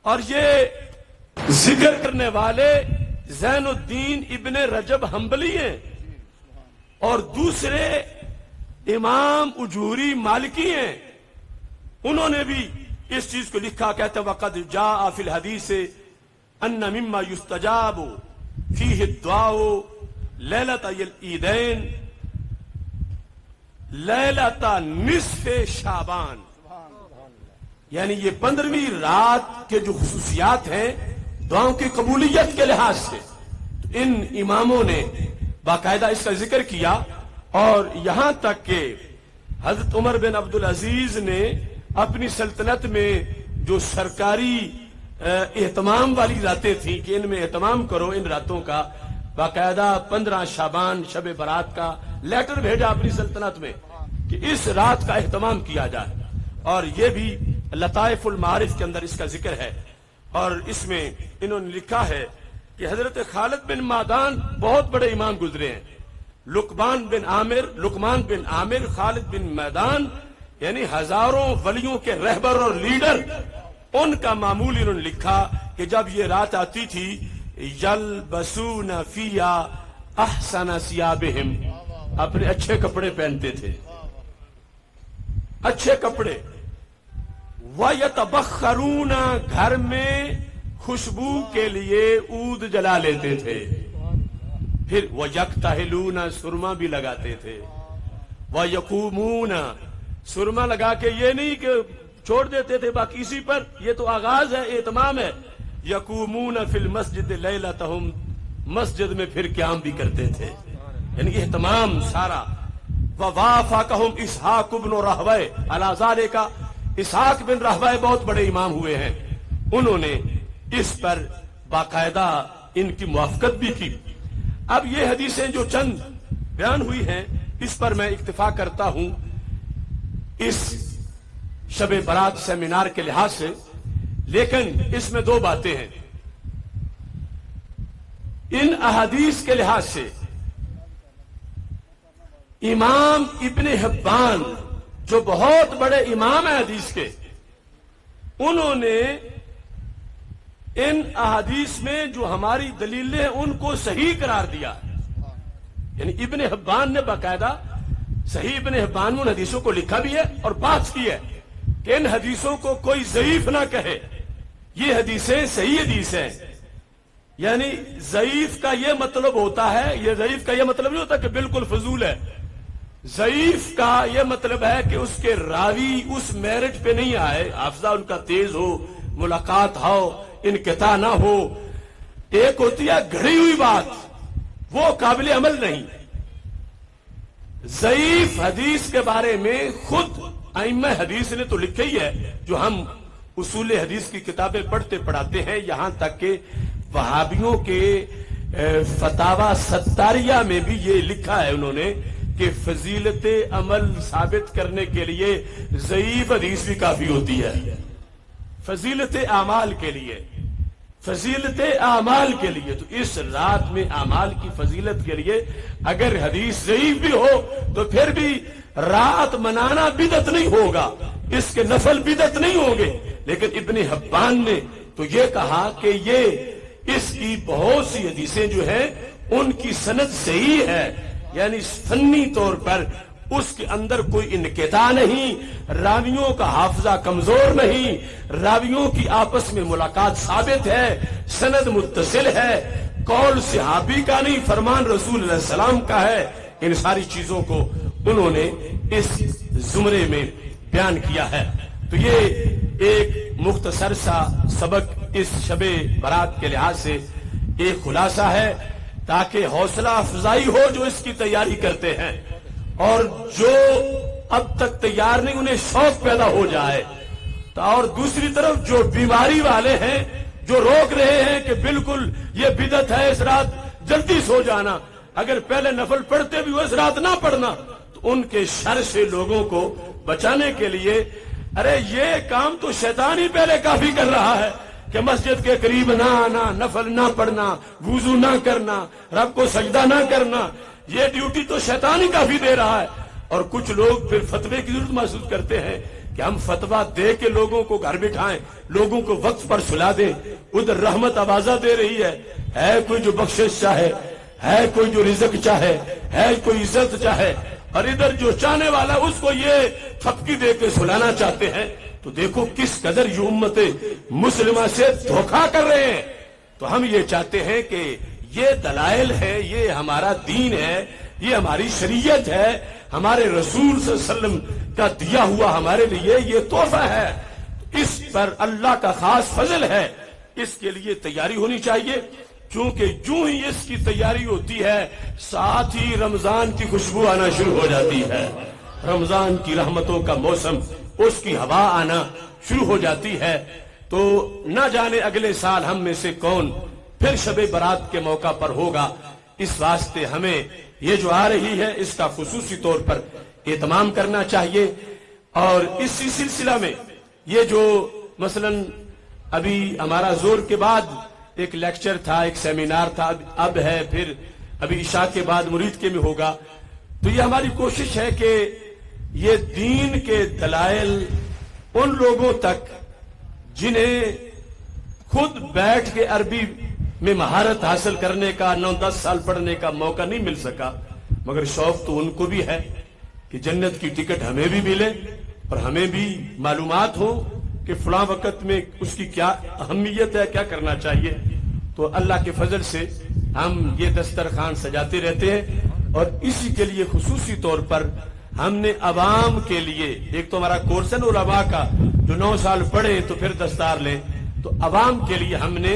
A: اور یہ ذکر کرنے والے زین الدین ابن رجب حنبلی ہیں، اور دوسرے امام اجہوری مالکی ہیں، انہوں نے بھی اس چیز کو لکھا، کہتے وقد جاء فی الحدیث ان مما یستجاب فیہ الدعاء لیلۃ العیدین لیلۃ نصف شعبان، یعنی یہ 15ویں رات کے جو خصوصیات ہیں دعاؤں کی قبولیت کے لحاظ سے، ان اماموں نے باقاعدہ اس کا ذکر کیا، اور یہاں تک کہ حضرت عمر بن عبدالعزیز نے اپنی سلطنت میں جو سرکاری اہتمام والی راتیں تھیں کہ ان میں اہتمام کرو ان راتوں کا، باقاعدہ 15 شعبان شب برات کا لیٹر بھیجا اپنی سلطنت میں کہ اس رات کا اہتمام کیا جائے، اور یہ بھی لطائف المعارف کے اندر اس کا ذکر ہے۔ اور اس میں انہوں نے لکھا ہے کہ حضرت خالد بن معدان بہت بڑے امام گزرے ہیں، لقمان بن عامر، خالد بن معدان، یعنی ہزاروں ولیوں کے رہبر اور لیڈر، ان کا معمول انہوں نے لکھا کہ جب یہ رات آتی تھی یلبسون فیہا احسن ثیابہم، اپنے اچھے کپڑے پہنتے تھے، اچھے کپڑے، وَيَتَبَخَّرُونَ، گھر میں خوشبو کے لیے عود جلا لیتے تھے، پھر وَيَكْتَحِلُونَ، سرما بھی لگاتے تھے، وَيَقُومُونَ، سرما لگا کے یہ نہیں کہ چھوڑ دیتے تھے باقی اسی پر، یہ تو آغاز ہے، اہتمام ہے، یقومون فی المسجد لیلتہم، مسجد میں پھر قیام بھی کرتے تھے، یعنی اہتمام سارا۔ ووافقہم اسحاق بن راہویہ علی ذالک، اسحاق بن راہویہ بہت بڑے امام ہوئے ہیں، انہوں نے اس پر باقاعدہ ان کی موافقت بھی کی۔ اب یہ حدیثیں جو چند بیان ہوئی ہیں اس پر میں اکتفا کرتا ہوں اس شب برات سیمینار کے لحاظ سے، لیکن اس میں دو باتیں ہیں۔ ان احادیث کے لحاظ سے امام ابن حبان جو بہت بڑے امام ہیں حدیث کے، انہوں نے ان احادیث میں جو ہماری دلیلیں ہیں ان کو صحیح قرار دیا، یعنی ابن حبان نے باقاعدہ صحیح ابن حبان میں ان حدیثوں کو لکھا بھی ہے اور بات کی ہے کہ ان حدیثوں کو کوئی ضعیف نہ کہے، یہ حدیثیں صحیح حدیث ہیں۔ یعنی ضعیف کا یہ مطلب ہوتا ہے، یہ ضعیف کا یہ مطلب نہیں ہوتا کہ بالکل فضول ہے، ضعیف کا یہ مطلب ہے کہ اس کے راوی اس میرٹ پہ نہیں آئے، حافظہ ان کا تیز ہو، ملاقات ہو، انقطاع نہ ہو۔ ایک ہوتی ہے گھڑی ہوئی بات، وہ قابل عمل نہیں۔ ضعیف حدیث کے بارے میں خود ائمہ حدیث نے تو لکھا ہی ہے، جو ہم اصول حدیث کی کتابیں پڑھتے پڑھاتے ہیں، یہاں تک کہ وہابیوں کے فتاوی ستاریہ میں بھی یہ لکھا ہے انہوں نے کہ فضیلت عمل ثابت کرنے کے لیے ضعیف حدیث بھی کافی ہوتی ہے، فضیلت اعمال کے لیے، فضیلت اعمال کے لیے۔ تو اس رات میں اعمال کی فضیلت کے لیے اگر حدیث ضعیف بھی ہو تو پھر بھی رات منانا بدعت نہیں ہوگا، اس کے نفل بدعت نہیں ہوں گے۔ لیکن ابن حبان نے تو یہ کہا کہ یہ اس کی بہت سی حدیثیں جو ہیں ان کی سند صحیح ہے، یعنی فنی طور پر اس کے اندر کوئی انقطاع نہیں، راویوں کا حافظہ کمزور نہیں، راویوں کی آپس میں ملاقات ثابت ہے، سند متصل ہے، قول صحابی کا نہیں، فرمان رسول اللہ علیہ السلام کا ہے۔ ان ساری چیزوں کو انہوں نے اس زمرے میں بیان کیا ہے۔ تو یہ ایک مختصر سا سبق اس شب برات کے لحاظ سے ایک خلاصہ ہے، تاکہ حوصلہ افزائی ہو جو اس کی تیاری کرتے ہیں، اور جو اب تک تیار نہیں انہیں شوق پیدا ہو جائے۔ اور دوسری طرف جو بیماری والے ہیں، جو روک رہے ہیں کہ بالکل یہ بدعت ہے اس رات جلدی سو جانا، اگر پہلے نفل پڑھتے بھی ہو اس رات نہ پڑھنا، تو ان کے شر سے لوگوں کو بچانے کے لیے ارے یہ کام تو شیطان ہی پہلے کافی کر رہا ہے کہ مسجد کے قریب نہ آنا، نفل نہ پڑھنا، وضو نہ کرنا، رب کو سجدہ نہ کرنا، یہ ڈیوٹی تو شیطان ہی کافی دے رہا ہے۔ اور کچھ لوگ پھر فتوے کی ضرورت محسوس کرتے ہیں کہ ہم فتویٰ دے کے لوگوں کو گھر بٹھائیں، لوگوں کو وقت پر سلا دیں۔ ادھر رحمت آوازہ دے رہی ہے کوئی جو بخشش چاہے، ہے کوئی جو رزق چاہے، ہے کوئی عزت چاہے، اور ادھر جو چاہنے والا اس کو یہ تھپکی دے کے سلانا چاہتے ہیں۔ تو دیکھو کس قدر یہ امت مسلمہ سے دھوکہ کر رہے ہیں۔ تو ہم یہ چاہتے ہیں کہ یہ دلائل ہے، یہ ہمارا دین ہے، یہ ہماری شریعت ہے، ہمارے رسول صلی اللہ علیہ وسلم کا دیا ہوا ہمارے لیے یہ تحفہ ہے، اس پر اللہ کا خاص فضل ہے، اس کے لیے تیاری ہونی چاہیے۔ چونکہ جو ہی اس کی تیاری ہوتی ہے ساتھ ہی رمضان کی خوشبو آنا شروع ہو جاتی ہے، رمضان کی رحمتوں کا موسم، اس کی ہوا آنا شروع ہو جاتی ہے۔ تو نہ جانے اگلے سال ہم میں سے کون پھر شب برات کے موقع پر ہوگا، اس واسطے ہمیں یہ جو آ رہی ہے اس کا خصوصی طور پر اہتمام کرنا چاہیے۔ اور اسی سلسلہ میں یہ جو مثلا ابھی ہمارا زور کے بعد ایک لیکچر تھا، ایک سیمینار تھا، اب ہے، پھر ابھی عشاء کے بعد مرید کے میں ہوگا، تو یہ ہماری کوشش ہے کہ یہ دین کے دلائل ان لوگوں تک جنہیں خود بیٹھ کے عربی میں مہارت حاصل کرنے کا 9-10 سال پڑھنے کا موقع نہیں مل سکا، مگر شوق تو ان کو بھی ہے کہ جنت کی ٹکٹ ہمیں بھی ملے اور ہمیں بھی معلومات ہو کہ فلاں وقت میں اس کی کیا اہمیت ہے، کیا کرنا چاہیے۔ تو اللہ کے فضل سے ہم یہ دسترخوان سجاتے رہتے ہیں، اور اسی کے لیے خصوصی طور پر ہم نے عوام کے لیے، ایک تو ہمارا کورس ہے علماء کا جو 9 سال پڑھے تو پھر دستار لیں، تو عوام کے لیے ہم نے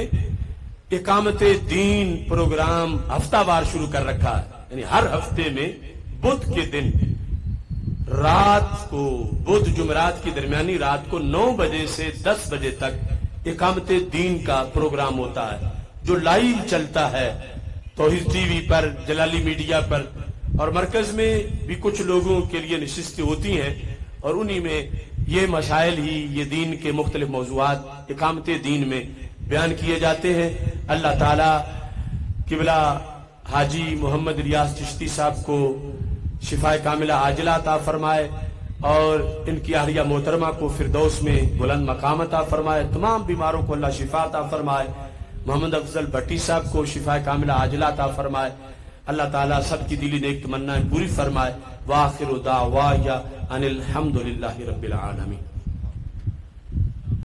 A: اقامت دین پروگرام ہفتہ وار شروع کر رکھا ہے۔ یعنی ہر ہفتے میں بدھ کے دن رات کو، بدھ جمعرات کی درمیانی رات کو 9 بجے سے 10 بجے تک اقامت دین کا پروگرام ہوتا ہے، جو لائیو چلتا ہے توحید ٹی وی پر، جلالی میڈیا پر، اور مرکز میں بھی کچھ لوگوں کے لیے نشستیں ہوتی ہیں، اور انہی میں یہ مسائل ہی، یہ دین کے مختلف موضوعات اقامت دین میں بیان کیے جاتے ہیں۔ اللہ تعالی قبلہ حاجی محمد ریاض چشتی صاحب کو شفا کاملہ عاجلہ عطا فرمائے، اور ان کی اہلیہ محترمہ کو فردوس میں بلند مقام عطا فرمائے، تمام بیماروں کو اللہ شفا عطا فرمائے، محمد افضل بھٹی صاحب کو شفا کاملہ عاجلہ عطا فرمائے، اللہ تعالیٰ سب کی دلی نیک تمنائیں پوری فرمائے۔ وآخر دعوایا ان الحمد للہ رب العالمین۔